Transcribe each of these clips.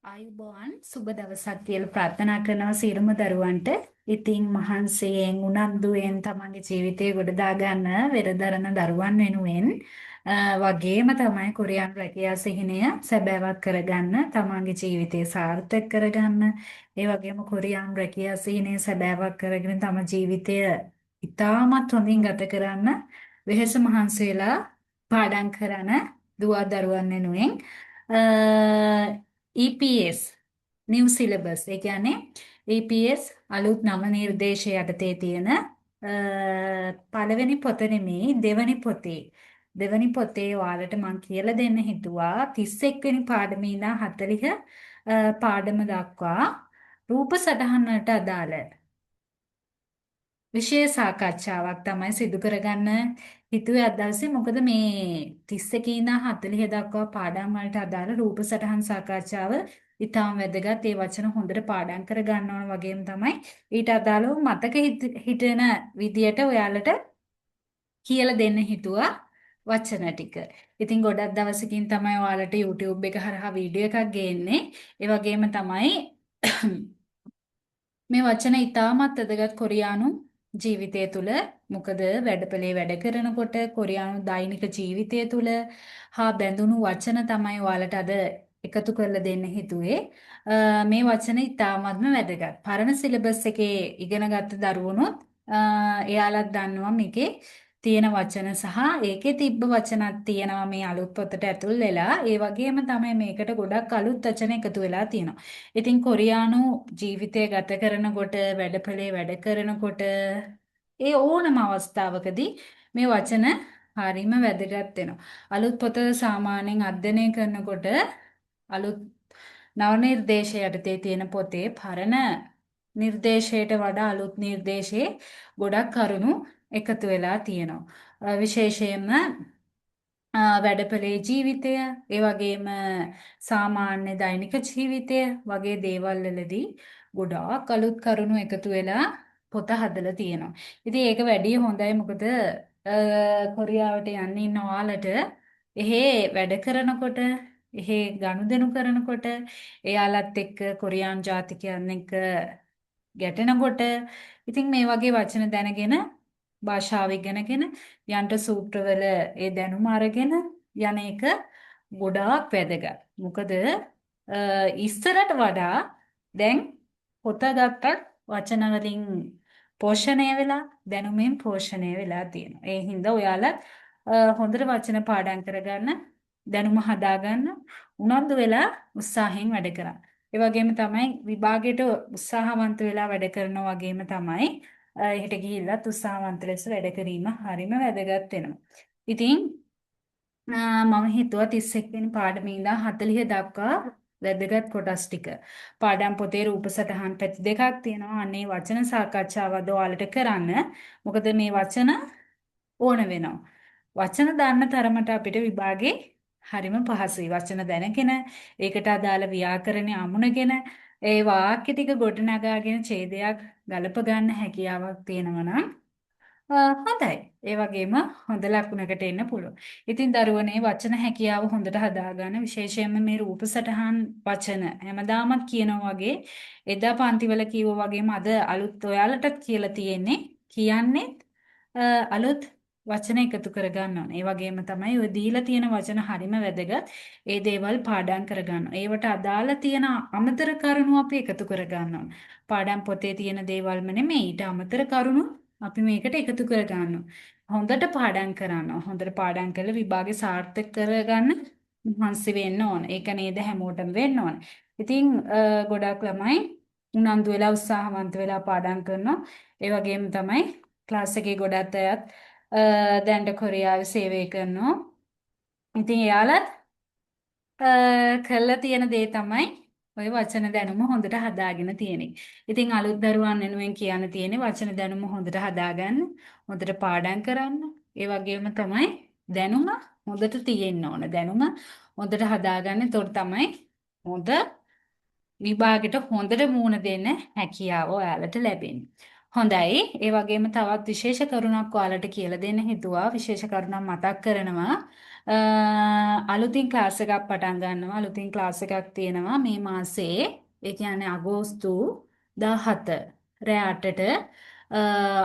ආයුබෝවන් සුබ දවසක් කියලා ප්‍රාර්ථනා කරනවා සියලුම දරුවන්ට. ඉතින් මහන්සියෙන් උනන්දුවෙන් තමන්ගේ ජීවිතය ගොඩදා ගන්න වෙරදරන දරුවන් වෙනුවෙන් වගේම තමයි කොරියානු රැකියා සිහිනය සැබෑවත් කරගන්න තමන්ගේ ජීවිතය සාර්ථක කරගන්න ඒ වගේම කොරියානු රැකියා සිහිනය සැබෑවත් කරගෙන තම ජීවිතය ඉතාමත් හොඳින් ගත කරන්න වෙහෙස මහන්සි වෙලා පාඩම් කරන දුවා දරුවන් වෙනුවෙන් EPS new syllabus ඒ කියන්නේ EPS අලුත් නව නිර්දේශය යටතේ තියෙන පළවෙනි පොත නෙමෙයි දෙවනි පොතේ ඔයාලට මම කියලා දෙන්න හිතුවා 31 වෙනි පාඩමේ ඉඳන් 40 පාඩම දක්වා රූප සටහන් වලට අදාළ විශේෂ සාකච්ඡාවක් තමයි සිදු කරගන්න හිතුවේ අද දවසේ. මොකද මේ 31 ඉඳන් 40 දක්වා පාඩම් වලට අදාළ රූප සටහන් සාකච්ඡාව ඉතාම වැදගත්. ඒ වචන හොඳට පාඩම් කර ගන්න ඕන වගේම තමයි ඊට අදාළව මතක හිටින විදියට ඔයාලට කියලා දෙන්න හිතුවා වචන ටික. ඉතින් ගොඩක් දවසකින් තමයි ඔයාලට YouTube එක හරහා වීඩියෝ එකක් ගේන්නේ. ඒ වගේම තමයි මේ වචන ඉතාමත් වැදගත් කොරියානු ජීවිතය තුළ. මොකද වැඩපලේ වැඩ කරනකොට කොරියානු දෛනික ජීවිතය තුළ හා බැඳුණු වචන තමයි ඔයාලට අද එකතු කරලා දෙන්න හිතුවේ. මේ වචන ඉතාමත්ම වැදගත්. පරණ සිලබස් එකේ ඉගෙන ගත්ත දරුවොනුත් එයාලත් දන්නවා මේකේ තියෙන වචන සහ ඒකේ තිබ්බ වචනත් තියෙනවා මේ අලුත් පොතට ඇතුල් වෙලා. ඒ වගේම තමයි මේකට ගොඩක් අලුත් වචන එකතු වෙලා තියෙනවා. ඉතින් කොරියානු ජීවිතය ගත කරනකොට වැඩපලේ වැඩ කරනකොට ඒ ඕනම අවස්ථාවකදී මේ වචන හරිම වැදගත් වෙනවා. අලුත් පොත සාමාන්‍යයෙන් අධ්‍යයනය කරනකොට අලුත් නව නිර්දේශය යටතේ තියෙන පොතේ පරණ නිර්දේශයට වඩා අලුත් නිර්දේශයේ ගොඩක් කරුණු එකතු වෙලා තියෙනවා. විශේෂයෙන්ම වැඩපලේ ජීවිතය, ඒ වගේම සාමාන්‍ය දෛනික ජීවිතය වගේ දේවල් වලදී ගොඩාක් අලුත් කරුණු එකතු වෙලා පොත හදලා තියෙනවා. ඉතින් ඒක වැඩි හොඳයි. මොකද කොරියාවට යන්න ඉන්න ඔයාලට එහෙ වැඩ කරනකොට එහෙ ගනුදෙනු කරනකොට එයාලත් එක්ක කොරියානු ජාතිකයන් එක්ක ගැටෙනකොට ඉතින් මේ වගේ වචන දැනගෙන භාෂාව ඉගෙනගෙන යන්ට සූත්‍රවල ඒ දැනුම අරගෙන යන එක ගොඩාක් වැදගත්. මොකද ඉස්සරට වඩා දැන් පොත ගත්තත් වචන වලින් පෝෂණය වෙලා දැනුමෙන් පෝෂණය වෙලා තියෙනවා. ඒ හින්දා ඔයාලා හොඳට වචන පාඩම් කරගන්න, දැනුම හදාගන්න උනන්දු වෙලා උත්සාහයෙන් වැඩ කරන්න. ඒ වගේම තමයි විභාගයට උත්සාහවන්ත වෙලා වැඩ කරනවා වගේම තමයි එහෙට ගිහිල්ලත් උත්සාහවන්ත ලෙස වැඩ කිරීම හරිම වැදගත් වෙනවා. ඉතින් මම හිතුවා 31 වෙනි පාඩමේ ඉඳන් 40 දක්වා වැදගත් කොටස් ටික. පාඩම් පොතේ රූප සටහන් පැති දෙකක් තියෙනවා. අනේ වචන සාකච්ඡාවද ඔයාලට කරන්න. මොකද මේ වචන ඕන වෙනවා. වචන දන්න තරමට අපිට විභාගේ හරිම පහසුයි. වචන දැනගෙන ඒකට අදාළ ව්‍යාකරණ අමුණගෙන ඒ වාක්‍ය ටික ගොඩනගාගෙන ඡේදයක් ගලප ගන්න හැකියාවක් තියෙනවා නම් හොඳයි. ඒ වගේම හොඳ ලකුණකට එන්න පුළුවන්. ඉතින් දරුවනේ වචන හැකියාව හොඳට හදාගන්න, විශේෂයෙන්ම මේ රූප සටහන් වචන හැමදාමත් කියනවා වගේ එදා පන්තිවල කිව්වා වගේම අද අලුත් ඔයාලටත් කියලා තියෙන්නේ කියන්නේ අලුත් වචන එකතු කරගන්න ඕනේ. ඒ වගේම තමයි ඔය දීලා තියෙන වචන හරිම වැදගත්. ඒ දේවල් පාඩම් කරගන්න. ඒවට අදාළ තියෙන අමතර කරුණු අපි එකතු කරගන්න ඕනේ. පාඩම් පොතේ තියෙන දේවල්ම නෙමෙයි ඊට අමතර කරුණු අපි මේකට එකතු කරගන්න ඕනේ. හොඳට පාඩම් කරන්න ඕනේ. හොඳට පාඩම් කරලා විභාගේ සාර්ථක කරගන්න මහන්සි වෙන්න ඕනේ. ඒක නේද හැමෝටම වෙන්න ඕනේ. ඉතින් ගොඩක් ළමයි උනන්දු වෙලා උත්සාහවන්ත වෙලා පාඩම් කරනවා. ඒ වගේම තමයි ක්ලාස් එකේ ගොඩක් අයත් දැන්ට කොරියාවේ සේවය කරනවා. ඉතින් එයාලත් කරලා තියෙන දේ තමයි ඔය වචන දැනුම හොඳට හදාගෙන තියෙන එක. ඉතින් අලුත් දරුවන් වෙනුවෙන් කියන්න තියෙන්නේ වචන දැනුම හොඳට හදාගන්න, හොඳට පාඩම් කරන්න. ඒ වගේම තමයි දැනුම හොඳට තියෙන්න ඕන. දැනුම හොඳට හදාගන්න. එතකොට තමයි හොඳ විභාගෙට හොඳට මූණ දෙන්න හැකියාව ඔයාලට ලැබෙන්නේ. හොඳයි. ඒ වගේම තවත් විශේෂ කරුණක් ඔයාලට කියලා දෙන්න හිතුවා. විශේෂ කරුණක් මතක් කරනවා. අලුතින් ක්ලාස් එකක් පටන් ගන්නවා. අලුතින් ක්ලාස් එකක් තියෙනවා මේ මාසේ. ඒ කියන්නේ අගෝස්තු 17 රෑ 8ට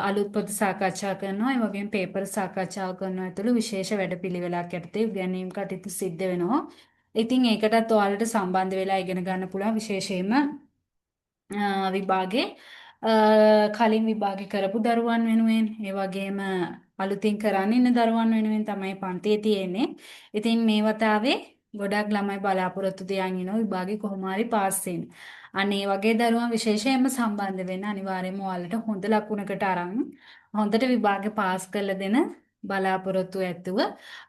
අලුත් පොත සාකච්ඡා කරනවා. ඒ වගේම පේපර් සාකච්ඡා කරනවා ඇතුළු විශේෂ වැඩපිළිවෙලක් යටතේ ඉගෙනීම් කටයුතු සිද්ධ වෙනවා. ඉතින් ඒකටත් ඔයාලට සම්බන්ධ වෙලා ඉගෙන ගන්න පුළුවන් විශේෂයෙන්ම විභාගේ කලින් විභාගේ කරපු දරුවන් වෙනුවෙන් ඒ වගේම අලුතින් කරන්න ඉන්න දරුවන් වෙනුවෙන් තමයි පන්තියේ තියෙන්නේ. ඉතින් මේ වතාවේ ගොඩක් ළමයි බලාපොරොත්තු තියන් ඉනවා විභාගේ කොහොම හරි පාස් වෙන්න. අන්න ඒ වගේ දරුවන් විශේෂයෙන්ම සම්බන්ධ වෙන්න අනිවාර්යයෙන්ම ඔයාලට හොඳ ලකුණකට අරන් හොඳට විභාගේ පාස් කරලා දෙන බලාපොරොත්තු ඇතුව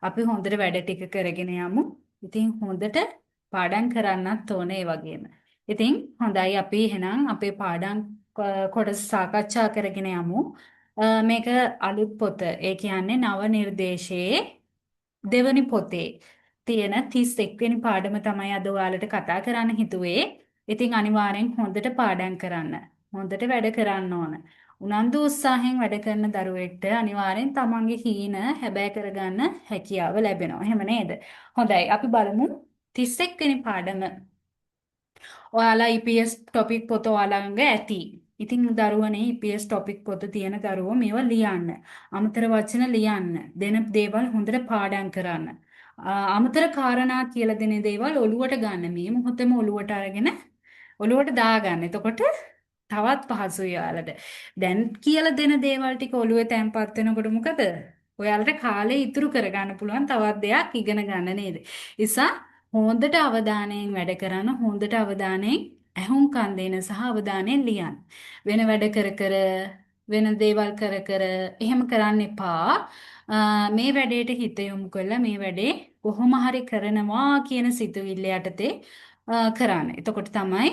අපි හොඳට වැඩ ටික කරගෙන යමු. ඉතින් හොඳට පාඩම් කරන්නත් ඕනේ ඒ වගේම. ඉතින් හොඳයි අපි එහෙනම් අපේ පාඩම් කොටස සාකච්ඡා කරගෙන යමු. මේක අලුත් පොත. ඒ කියන්නේ නව නිර්දේශයේ දෙවනි පොතේ තියෙන 31 වෙනි පාඩම තමයි අද ඔයාලට කතා කරන්න හිතුවේ. ඉතින් අනිවාර්යෙන් හොඳට පාඩම් කරන්න. හොඳට වැඩ කරන්න ඕන. උනන්දු උත්සාහයෙන් වැඩ කරන දරුවෙක්ට අනිවාර්යෙන් තමන්ගේ හීන හැබෑ කරගන්න හැකියාව ලැබෙනවා. එහෙම නේද? හොඳයි අපි බලමු 31 වෙනි පාඩම. ඔයාලා EPS ටොපික් පොත ඔයාලා ළඟ ඇති. ඉතින් දරුවනේ EPS ටොපික් පොත තියෙන දරුවෝ මේවා ලියන්න. අමතර වචන ලියන්න. දෙන දේවල් හොඳට පාඩම් කරන්න. අමතර කාරණා කියලා දෙන දේවල් ඔලුවට ගන්න. මේ මොහොතේම ඔලුවට අරගෙන ඔලුවට දාගන්න. එතකොට තවත් පහසුයි ඔයාලට. දැන් කියලා දෙන දේවල් ටික ඔලුවේ තැම්පත් වෙනකොට මොකද? ඔයාලට කාලේ ඉතුරු කරගන්න පුළුවන් තවත් දෙයක් ඉගෙන ගන්න නේද? නිසා හොඳට අවධානයෙන් වැඩ කරන්න හොඳට අවධානයෙන් ඇහුම්කන් දෙන සහ අවධානයෙන් ලියන්න. වෙන වැඩ කර කර වෙන දේවල් කර කර එහෙම කරන්න එපා. මේ වැඩේට හිත යොමු කරලා මේ වැඩේ කොහොම හරි කරනවා කියන සිතුවිල්ල යටතේ කරන්න. එතකොට තමයි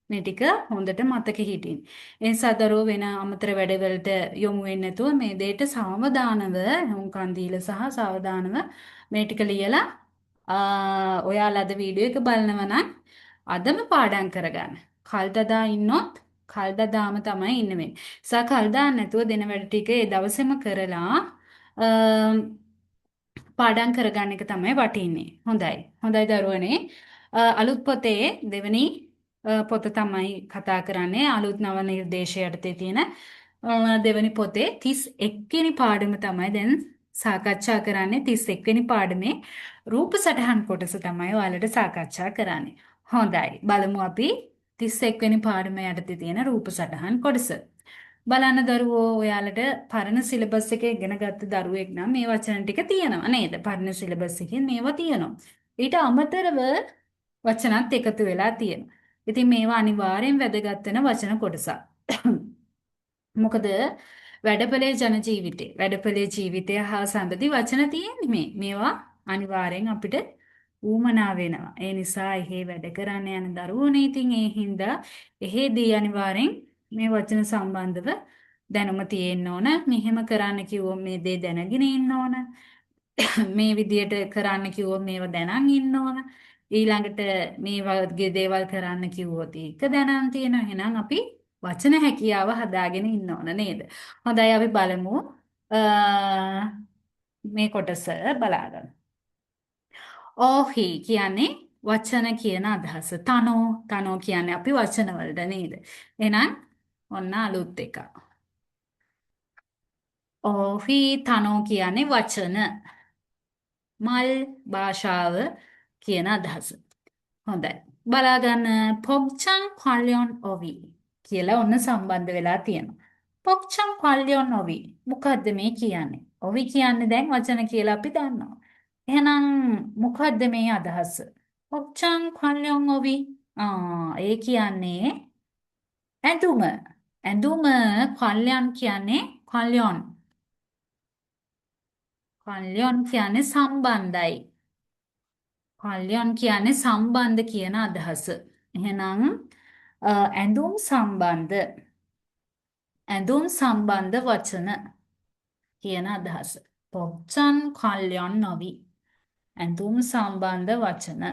මේ ටික හොඳට මතක හිටින්. ඒ සදරෝ වෙන අමතර වැඩවලට යොමු වෙන්නේ නැතුව මේ දෙයට සාවධානව හුම්කන් දීලා සහ සාවධානව මේ ටික ලියලා ඔයාලා අද වීඩියෝ එක බලනවා නම් අදම පාඩම් කරගන්න. කල් දදා ඉන්නොත් කල් දදාම තමයි ඉන්න වෙන්නේ. නිසා කල් දාන්න නැතුව දෙන වැඩ ටික ඒ දවසේම කරලා පාඩම් කරගන්න එක තමයි වටින්නේ. හොඳයි. හොඳයි දරුවනේ. අලුත් පොතේ දෙවෙනි පොත තමයි කතා කරන්නේ. අලුත් නව නිර්දේශය යටතේ තියෙන දෙවෙනි පොතේ 31 වෙනි පාඩම තමයි දැන් සාකච්ඡා කරන්නේ. 31 වෙනි පාඩමේ රූප සටහන් කොටස තමයි ඔයාලට සාකච්ඡා කරන්නේ. හොඳයි. බලමු අපි 31 වෙනි පාඩම යටතේ තියෙන රූප සටහන් කොටස. බලන්න දරුවෝ ඔයාලට පරණ සිලබස් එකේ ඉගෙන ගත්ත දරුවෙක් නම් මේ වචන ටික තියෙනවා නේද? පරණ සිලබස් එකේ මේවා තියෙනවා. ඊට අමතරව වචනත් එකතු වෙලා තියෙනවා. ඉතින් මේවා අනිවාර්යෙන් වැදගත් වෙන වචන කොටසක්. මොකද වැඩපලේ ජන ජීවිතේ වැඩපලේ ජීවිතය හා සම්බන්ධි වචන තියෙන්නේ මේවා අනිවාර්යෙන් අපිට ඌමනා වෙනවා. ඒ නිසා එහෙ වැඩ කරන්න යන දරුවෝනේ ඉතින් ඒ හින්දා එහෙදී අනිවාර්යෙන් මේ වචන සම්බන්ධව දැනුම තියෙන්න ඕන. මෙහෙම කරන්න කිව්වොත් මේ දේ දැනගෙන ඉන්න ඕන. මේ විදියට කරන්න කිව්වොත් මේව දැනන් ඉන්න ඕන. ඊළඟට මේ වගේ දේවල් කරන්න කිව්වොත් ඒක දැනන් තියෙනවා. එහෙනම් අපි වචන හැකියාව හදාගෙන ඉන්න ඕන නේද? හොඳයි අපි බලමු මේ කොටස බලාගන්න. ඕහි කියන්නේ වචන කියන අදහස. තනෝ කියන්නේ අපි වචන වලට නේද? එහෙනම් ඔන්න අලුත් එකක්. ඕහි තනෝ කියන්නේ වචන. මල් භාෂාව කියන අදහස. හොඳයි. බලාගන්න පොග්චන් කොල්යොන් ඔවි කියලා ඔන්න සම්බන්ධ වෙලා තියෙනවා. පොග්චන් කොල්යොන් ඔවි. මොකද්ද මේ කියන්නේ? ඔවි කියන්නේ දැන් වචන කියලා අපි දන්නවා. එහෙනම් මොකද්ද මේ අදහස? පොග්චන් කොල්යොන් ඔවි. ඒ කියන්නේ ඇඳුම. ඇඳුම කොල්යන් කියන්නේ කොල්යොන්. කොල්යොන් කියන්නේ සම්බන්ධයි. කොල්යොන් කියන්නේ සම්බන්ධ කියන අදහස. එහෙනම් ඇඳුම් සම්බන්ධ වචන කියන අදහස. පොච්චන් කොල්යොන් නොවි. ඇඳුම් සම්බන්ධ වචන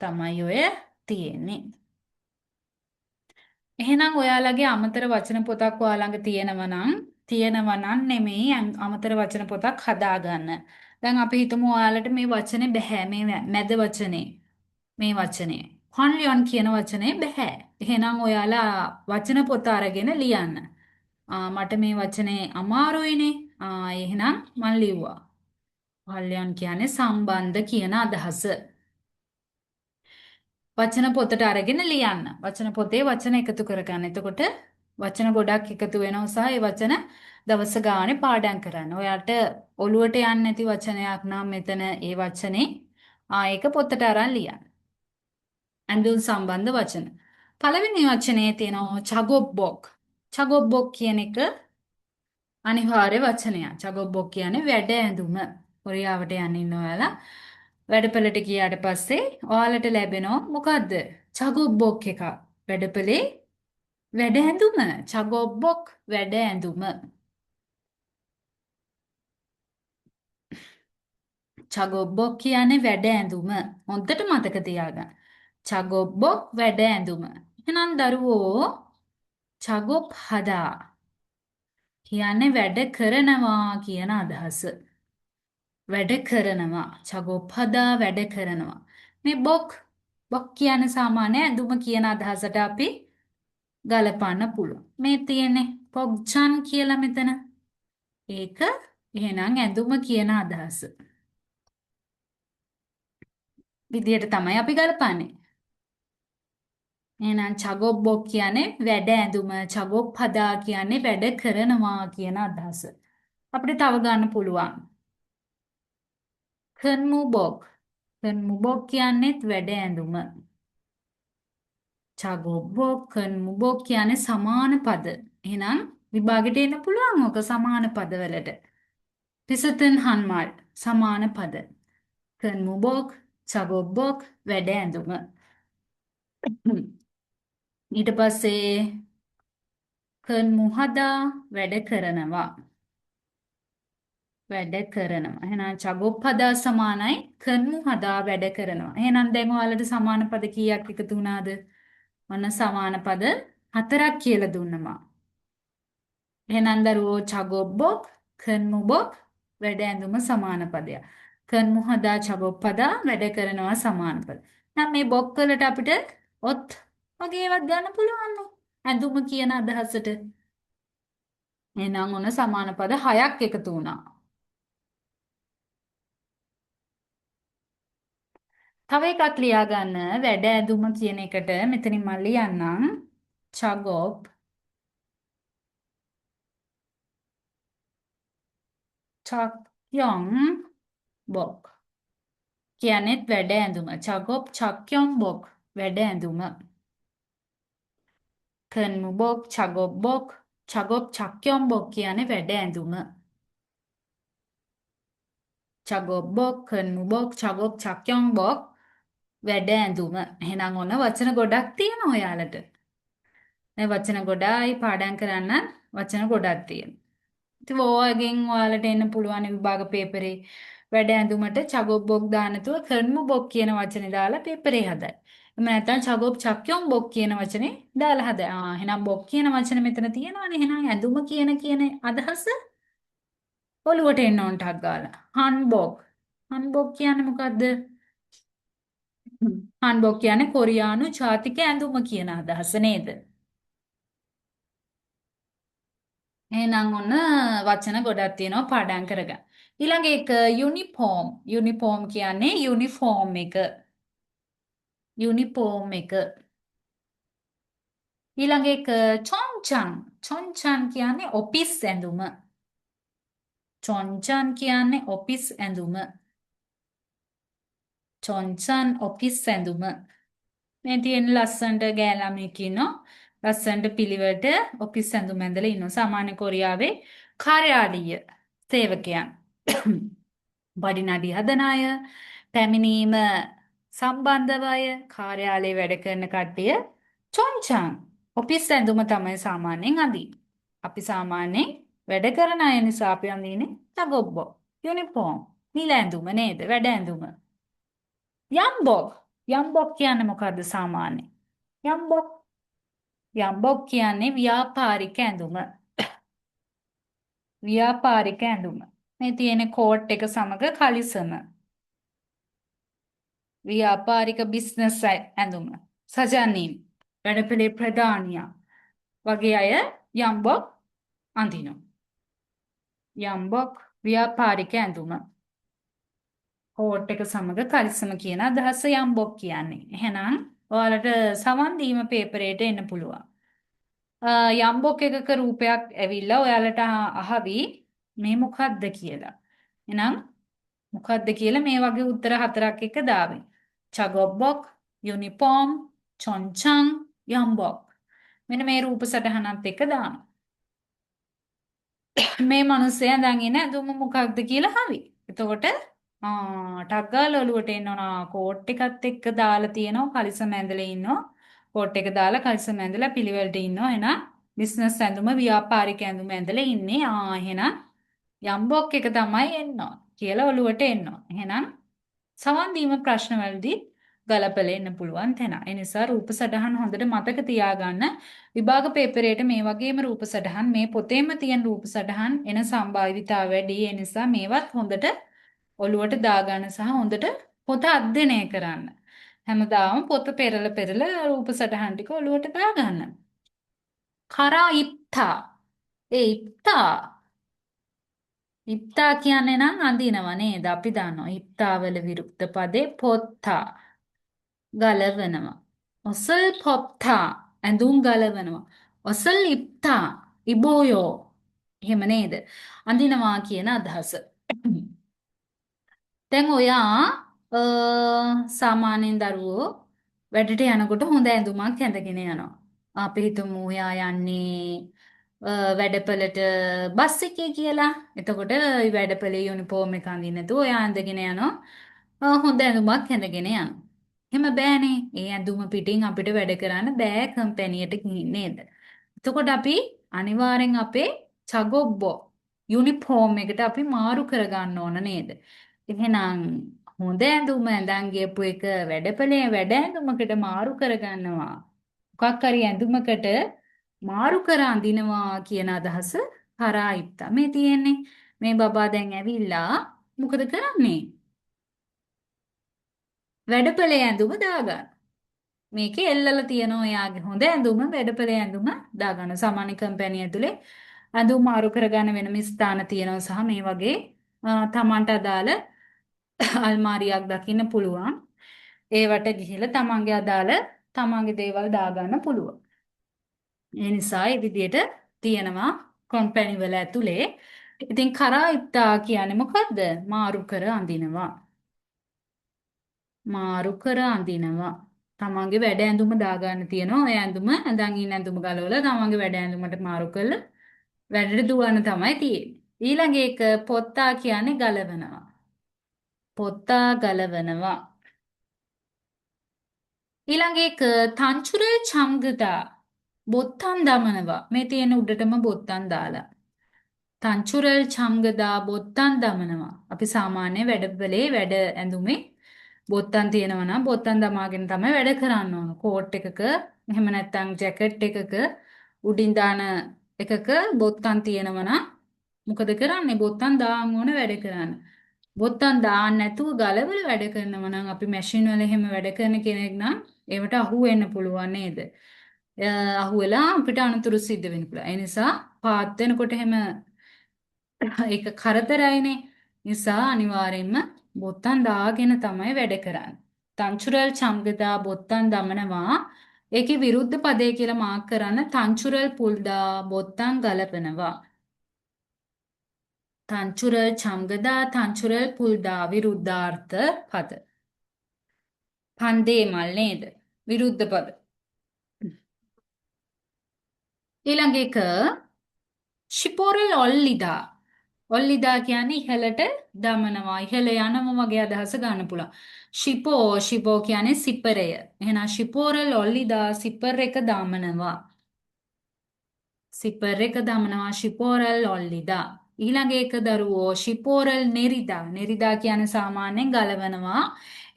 තමයි ඔය තියෙන්නේ. එහෙනම් ඔයාලගේ අමතර වචන පොතක් ඔයාලඟ තියෙනවා නම් නෙමෙයි අමතර වචන පොතක් හදාගන්න. දැන් අපි හිතමු ඔයාලට මේ වචනේ බෑ මේ මැද වචනේ මේ වචනේ. හන්ලියන් කියන වචනේ බෑ. එහෙනම් ඔයාලා වචන පොත අරගෙන ලියන්න. මට මේ වචනේ අමාරුයිනේ. එහෙනම් මම ලිව්වා. හන්ලියන් කියන්නේ සම්බන්ධ කියන අදහස. වචන පොතට අරගෙන ලියන්න. වචන පොතේ වචන එකතු කරගන්න. එතකොට වචන ගොඩක් එකතු වෙනවා සහ ඒ වචන දවස ගානේ පාඩම් කරන්න. ඔයාට ඔලුවට යන්නේ නැති වචනයක් නම් මෙතන ඒ වචනේ ඒක පොතට අරන් ලියන්න. ඇඳුම් සම්බන්ධ වචන. පළවෙනි වචනේ තියෙනවා චගොබ්බොක්. චගොබ්බොක් කියන එක අනිවාර්ය වචනයක්. චගොබ්බොක් කියන්නේ වැඩ ඇඳුම. කොරියාවට යන්න ඉන්න ඔයාලා වැඩපළට ගියාට පස්සේ ඔයාලට ලැබෙනවා මොකද්ද? චගොබ්බොක් එකක්. වැඩපළේ වැඩ ඇඳුම. චගොබ්බොක් වැඩ ඇඳුම. චගොබ්බොක් කියන්නේ වැඩ ඇඳුම. හොඳට මතක තියාගන්න. චගොබ්බොක් වැඩ ඇඳුම. එහෙනම් දරුවෝ චගොබ් හදා කියන්නේ වැඩ කරනවා කියන අදහස. වැඩ කරනවා. චගොබ් හදා වැඩ කරනවා. මේ බොක් කියන්නේ සාමාන්‍ය ඇඳුම කියන අදහසට අපි ගලපන්න පුළුවන්. මේ තියෙන්නේ පොග්ජන් කියලා මෙතන. ඒක එහෙනම් ඇඳුම කියන අදහස. විදියට තමයි අපි ගලපන්නේ. එහෙනම් චගොබ්බොක් කියන්නේ වැඩ ඇඳුම, චගොබ් හදා කියන්නේ වැඩ කරනවා කියන අදහස. අපිට තව ගන්න පුළුවන්. කන්මුබොක්. කන්මුබොක් කියන්නේත් වැඩ ඇඳුම. චගොබ්බොක්, කන්මුබොක් කියන්නේ සමාන පද. එහෙනම් විභාගෙට එන්න පුළුවන් ඔක සමාන පදවලට. පිසතන් හන්මල් සමාන පද. කන්මුබොක්, චගොබ්බොක් වැඩ ඇඳුම. ඊට පස්සේ කන්මුහදා වැඩ කරනවා. වැඩ කරනවා. එහෙනම් චගොප් හදා සමානයි කන්මු හදා වැඩ කරනවා. එහෙනම් දැන් ඔයාලට සමාන පද කීයක් එකතු වුණාද? ඔන්න සමාන පද 4ක් කියලා දුන්නවා. එහෙනම් දරුවෝ චගොබ්බොක් කන්මුබොක් වැඩ ඇඳුම සමාන පදයක්. කන්මු හදා චගොප් හදා වැඩ කරනවා සමාන පද. නම් මේ බොක් වලට අපිට ඔත් වගේ ඒවත් ගන්න පුළුවන්. ඇඳුම කියන අදහසට. එහෙනම් ඔන්න සමාන පද 6ක් එකතු වුණා. තව එකක් ලියාගන්න වැඩ ඇඳුම කියන එකට මෙතනින් මම ලියන්නම් චගොප් චක්යොන් බොක් කියන්නේත් වැඩ ඇඳුම චගොප් චක්යොන් බොක් වැඩ ඇඳුම කන්මුබොක් චගොප් බොක් චගොප් චක්යොන් බොක් කියන්නේ වැඩ ඇඳුම චගොප් බොක් කන්මුබොක් චගොප් චක්යොන් බොක් වැඩ ඇඳුම එහෙනම් ඔන්න වචන ගොඩක් තියෙනවා ඔයාලට දැන් වචන ගොඩායි පාඩම් කරන්න වචන ගොඩක් තියෙනවා ඉතින් ඕවගෙන් ඔයාලට එන්න පුළුවන් විභාග පේපරේ වැඩ ඇඳුමට චගොබ් බොක් දාන්න නැතුව කර්ම බොක් කියන වචනේ දාලා පේපරේ හදයි. එහෙම නැත්නම් චගොබ් චක්යොන් බොක් කියන වචනේ දාලා හදයි. එහෙනම් බොක් කියන වචනේ මෙතන තියෙනවානේ. එහෙනම් ඇඳුම කියන අදහස ඔලුවට එන්න ඕන ටක් ගාලා. හන්බොක්. හන්බොක් කියන්නේ මොකද්ද? හන්බොක් කියන්නේ කොරියානු ජාතික ඇඳුම කියන අදහස නේද? එහෙනම් ඔන්න වචන ගොඩක් තියෙනවා පාඩම් කරගන්න. ඊළඟ එක යුනිෆෝම්. යුනිෆෝම් කියන්නේ යුනිෆෝම් එක. යුනිෆෝම් එක. ඊළඟ එක චොන්චන්. චොන්චන් කියන්නේ ඔෆිස් ඇඳුම. චොන්චන් කියන්නේ ඔෆිස් ඇඳුම. චොන්චන් ඔෆිස් ඇඳුම. මේ තියෙන ලස්සනට ගෑළමෙක් ඉන්නවා. ලස්සනට පිළිවෙලට ඔෆිස් ඇඳුම් ඇඳලා ඉන්නවා. සාමාන්‍ය කොරියාවේ කාර්යාලීය සේවකයන්. බඩිනඩි හදන අය, පැමිණීම සම්බන්ධව අය, කාර්යාලයේ වැඩ කරන කට්ටිය චොන්චන් ඔෆිස් ඇඳුම තමයි සාමාන්‍යයෙන් අඳින්නේ. අපි සාමාන්‍යයෙන් වැඩ කරන අය නිසා අපි අඳින්නේ තගොබ්බෝ, යුනිෆෝම්, නිල ඇඳුම නේද? වැඩ ඇඳුම. යම්බොක්. යම්බොක් කියන්නේ මොකද්ද සාමාන්‍යයෙන්? යම්බොක් යම්බොක් කියන්නේ ව්‍යාපාරික ඇඳුම. ව්‍යාපාරික ඇඳුම. මේ තියෙන කෝට් එක සමග කලිසම. ව්‍යාපාරික බිස්නස් ඇඳුම. සජනීන් වැඩපිළි ප්‍රධානියා වගේ අය යම්බොක් අඳිනවා. යම්බොක් ව්‍යාපාරික ඇඳුම. කෝට් එක සමග කලිසම කියන අදහස යම්බොක් කියන්නේ. එහෙනම් ඔයාලට සවන් දීම පේපරේට එන්න පුළුවන්. යම්බොක් එකක රූපයක් ඇවිල්ලා ඔයාලට අහවි මේ මොකක්ද කියලා. එහෙනම් මොකක්ද කියලා මේ වගේ උත්තර හතරක් එක දාවි. චගොබ්බොක්, යුනිෆෝම්, චොන්චං, යම්බොක්. මෙන්න මේ රූප සටහනත් එක දාන්න. මේ මිනිස්සයා දැන් ඉන්නේ ඇඳුම මොකක්ද කියලා හවි. එතකොට ටක් ගාලා ඔලුවට එන්න ඕන කෝට් එකත් එක්ක දාලා තියෙනවා කලිසම ඇඳලා ඉන්නවා. කෝට් එක දාලා කලිසම ඇඳලා පිළිවෙලට ඉන්නවා. එහෙනම් බිස්නස් ඇඳුම ව්‍යාපාරික ඇඳුම ඇඳලා ඉන්නේ. එහෙනම් යම්බොක් එක තමයි එන්න ඕන කියලා ඔලුවට එන්න ඕන. එහෙනම් සවන් දීම ප්‍රශ්නවලදී ගලපලා එන්න පුළුවන් තැන. ඒ නිසා රූප සටහන් හොඳට මතක තියාගන්න. විභාග පේපරේට මේ වගේම රූප සටහන් මේ පොතේම තියෙන රූප සටහන් එන සම්භාවිතාව වැඩි. ඒ නිසා මේවත් හොඳට ඔලුවට දාගන්න සහ හොඳට පොත අධ්‍යයනය කරන්න. හැමදාම පොත පෙරලා රූප සටහන් ටික ඔලුවට දාගන්න. කරා ඉප්තා. ඒ ඉප්තා කියන්නේ නම් අඳිනව නේද? අපි දන්නවා. ඉප්තාවල විරුක්ත පදේ පොත්තා ගලවනවා. ඔසල් පොත්තා ඇඳුම් ගලවනවා. ඔසල් ඉප්තා ඉබෝයෝ එහෙම නේද? අඳිනවා කියන අදහස. දැන් ඔයා සාමාන්‍යයෙන් දරුවෝ වැඩට යනකොට හොඳ ඇඳුමක් ඇඳගෙන යනවා. අපි හිතමු ඔයා යන්නේ වැඩපළට බස් එකේ කියලා. එතකොට වැඩපළේ යුනිෆෝම් එක අඳින්න නැතුව ඔයා ඇඳගෙන යනවා. හොඳ ඇඳුමක් ඇඳගෙන යනවා. එහෙම බෑනේ. ඒ ඇඳුම පිටින් අපිට වැඩ කරන්න බෑ කම්පැනියට ගිහින් නේද? එතකොට අපි අනිවාර්යෙන් අපේ චගොබ්බෝ යුනිෆෝම් එකට අපි මාරු කරගන්න ඕන නේද? එහෙනම් හොඳ ඇඳුම ඇඳන් ගියපු එක වැඩපළේ වැඩ ඇඳුමකට මාරු කරගන්නවා. මොකක් හරි ඇඳුමකට මාරු කර අඳිනවා කියන අදහස කරායිත්තා. මේ තියෙන්නේ මේ බබා දැන් ඇවිල්ලා මොකද කරන්නේ? වැඩපළේ ඇඳුම දාගන්න. මේකේ එල්ලලා තියෙනවා එයාගේ හොඳ ඇඳුම වැඩපළේ ඇඳුම දාගන්න. සාමාන්‍ය කම්පැනි ඇතුලේ ඇඳුම් මාරු කරගන්න වෙනම ස්ථාන තියෙනවා සහ මේ වගේ තමන්ට අදාළ අල්මාරියක් දකින්න පුළුවන්. ඒවට ගිහිල්ලා තමන්ගේ අදාළ තමන්ගේ දේවල් දාගන්න පුළුවන්. ඒ නිසා ඒ විදිහට තියෙනවා කම්පැනි වල ඇතුලේ. ඉතින් කරා ඉත්තා කියන්නේ මොකද්ද? මාරු කර අඳිනවා. මාරු කර අඳිනවා. තමන්ගේ වැඩ ඇඳුම දාගන්න තියෙනවා. ඒ ඇඳුම ඇඳන් ඉන්න ඇඳුම ගලවලා තමන්ගේ වැඩ ඇඳුමට මාරු කරලා වැඩට දුවන්න තමයි තියෙන්නේ. ඊළඟ එක පොත්තා කියන්නේ ගලවනවා. පොත්තා ගලවනවා. ඊළඟ එක තංචුරේ චම්ගදා බොත්තම් දමනවා. මේ තියෙන උඩටම බොත්තම් දාලා. තංචුරල් චම්ගදා බොත්තම් දමනවා. අපි සාමාන්‍ය වැඩවලේ වැඩ ඇඳුමේ බොත්තම් තියෙනවා නම් බොත්තම් දමාගෙන තමයි වැඩ කරන්න ඕන. කෝට් එකක එහෙම නැත්නම් ජැකට් එකක උඩින් දාන එකක බොත්තම් තියෙනවා නම් මොකද කරන්නේ? බොත්තම් දාන්න ඕන වැඩ කරන්න. බොත්තම් දාන්න නැතුව ගලවලා වැඩ කරනවා නම් අපි මැෂින් වල එහෙම වැඩ කරන කෙනෙක් නම් ඒවට අහු වෙන්න පුළුවන් නේද? අහු වෙලා අපිට අනතුරු සිද්ධ වෙන්න පුළුවන්. ඒ නිසා පාත් වෙනකොට එහෙම ඒක කරදරයිනේ. නිසා අනිවාර්යෙන්ම බොත්තම් දාගෙන තමයි වැඩ කරන්නේ. තංචුරල් චම්ගදා බොත්තම් දමනවා. ඒකේ විරුද්ධ පදේ කියලා මාක් කරන්න තංචුරල් පුල්දා බොත්තම් ගලපනවා. තංචුරල් චම්ගදා තංචුරල් පුල්දා විරුද්ධාර්ථ පද. පන්දේ මල් නේද? විරුද්ධ පද. ඊළඟ එක ශිපෝරල් ඔල්ලිදා. ඔල්ලිදා කියන්නේ ඉහළට දමනවා. ඉහළ යනවා වගේ අදහස ගන්න පුළුවන්. ශිපෝ කියන්නේ සිපරය. එහෙනම් ශිපෝරල් ඔල්ලිදා සිපර් එක දමනවා. සිපර් එක දමනවා ශිපෝරල් ඔල්ලිදා. ඊළඟ එක දරුවෝ ශිපෝරල් නෙරිදා. නෙරිදා කියන්නේ සාමාන්‍යයෙන් ගලවනවා.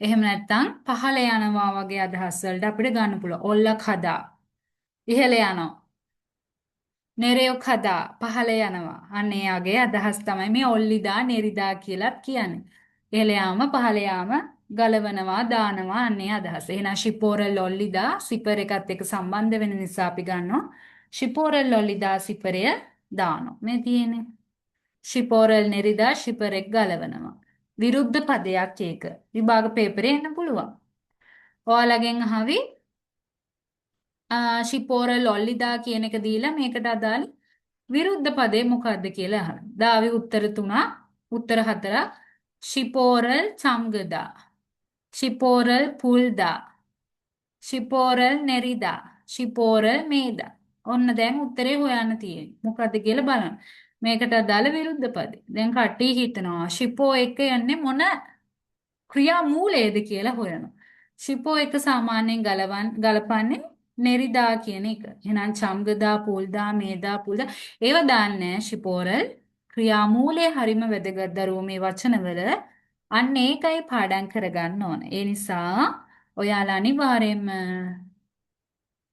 එහෙම නැත්නම් පහළ යනවා වගේ අදහස් වලට අපිට ගන්න පුළුවන්. ඔල්ලක් හදා. ඉහළ යනවා. නෙරයොක් හදා පහළ යනවා. අන්න ඒ වගේ අදහස් තමයි මේ ඔල්ලිදා නෙරිදා කියලත් කියන්නේ. ඉහළ යාම පහළ යාම ගලවනවා දානවා අන්නේ අදහස. එහෙනම් ෂිපෝරල් ඔල්ලිදා සිපර් එකත් එක්ක සම්බන්ධ වෙන නිසා අපි ගන්නවා ෂිපෝරල් ඔල්ලිදා සිපරය දානවා. මේ තියෙන්නේ ෂිපෝරල් නෙරිදා ෂිපරෙක් ගලවනවා. විරුද්ධ පදයක් ඒක. විභාග පේපරේ එන්න පුළුවන්. ඔයාලගෙන් අහවි ෂිපෝරල් ඔල්ලිදා කියන එක දීලා මේකට අදාළ විරුද්ධ පදේ මොකක්ද කියලා අහනවා. දාවි උත්තර 3, උත්තර 4. ෂිපෝරල් චම්ගදා, ෂිපෝරල් පුල්දා, ෂිපෝරල් නෙරිදා, ෂිපෝරල් මේදා. ඔන්න දැන් උත්තරේ හොයන්න තියෙන්නේ. මොකද්ද කියලා බලන්න. මේකට අදාළ විරුද්ධ පදේ. දැන් කට්ටිය හිතනවා ෂිපෝ එක යන්නේ මොන ක්‍රියා මූලයේද කියලා හොයනවා. ෂිපෝ එක සාමාන්‍යයෙන් ගලපන්නේ නෙරිදා කියන එක. එහෙනම් චම්ගදා, පුල්දා, මේදා, පුල්දා ඒව දාන්නේ ෂිපෝරල් ක්‍රියාමූලයේ හරිම වැදගත් දරුවෝ මේ වචනවල අන්න ඒකයි පාඩම් කරගන්න ඕන. ඒ නිසා ඔයාලා අනිවාර්යයෙන්ම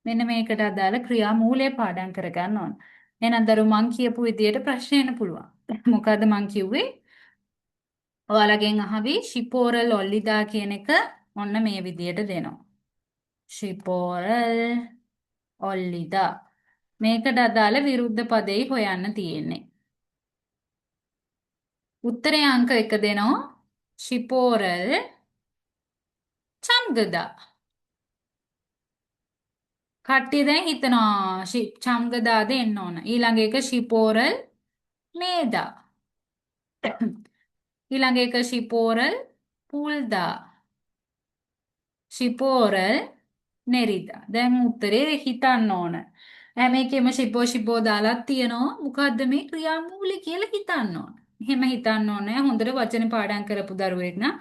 මෙන්න මේකට අදාළ ක්‍රියාමූලයේ පාඩම් කරගන්න ඕන. එහෙනම් දරුවෝ මං කියපු විදියට ප්‍රශ්න එන්න පුළුවන්. මොකද්ද මං කිව්වේ? ඔයාලගෙන් අහවි ෂිපෝරල් ඔල්ලිදා කියන එක ඔන්න මේ විදියට දෙනවා. ෂිපෝරල් ඔල්ලිදා. මේකට අදාළ විරුද්ධ පදේ හොයන්න තියෙන්නේ. උත්තරේ අංක 1 දෙනවා. ෂිපෝරල් චම්ගදා. කට්ටිය දැන් හිතනවා චම්ගදා දෙන්න ඕන. ඊළඟ එක ෂිපෝරල් මේදා. ඊළඟ එක ෂිපෝරල් පුල්දා. ෂිපෝරල් නෙරිදා. දැන් උත්තරේ හිතන්න ඕන. හැම එකෙම ෂිපෝ දාලා තියෙනවා. මොකද්ද මේ ක්‍රියාමූලය කියලා හිතන්න ඕන. එහෙම හිතන්න ඕනේ. හොඳට වචන පාඩම් කරපු දරුවෙක් නම්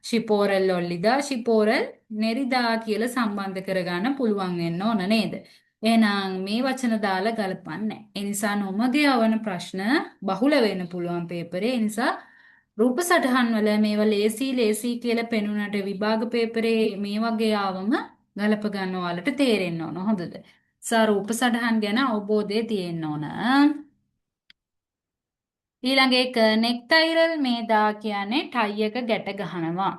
ෂිපෝරල් ලොල්ලිදා ෂිපෝරල් නෙරිදා කියලා සම්බන්ධ කරගන්න පුළුවන් වෙන්න ඕන නේද? එහෙනම් මේ වචන දාලා ගලපන්නේ. ඒ නිසා නොමග යවන ප්‍රශ්න බහුල වෙන්න පුළුවන් පේපරේ. ඒ නිසා රූප සටහන් වල මේවා ලේසි කියලා පෙනුනට විභාග පේපරේ මේ වගේ ආවම ගලප ගන්න ඔයාලට තේරෙන්න ඕන හොඳද? රූප සටහන් ගැන අවබෝධය තියෙන්න ඕන. ඊළඟ එක නෙක්ටයිරල් මේදා කියන්නේ ටයි එක ගැට ගහනවා.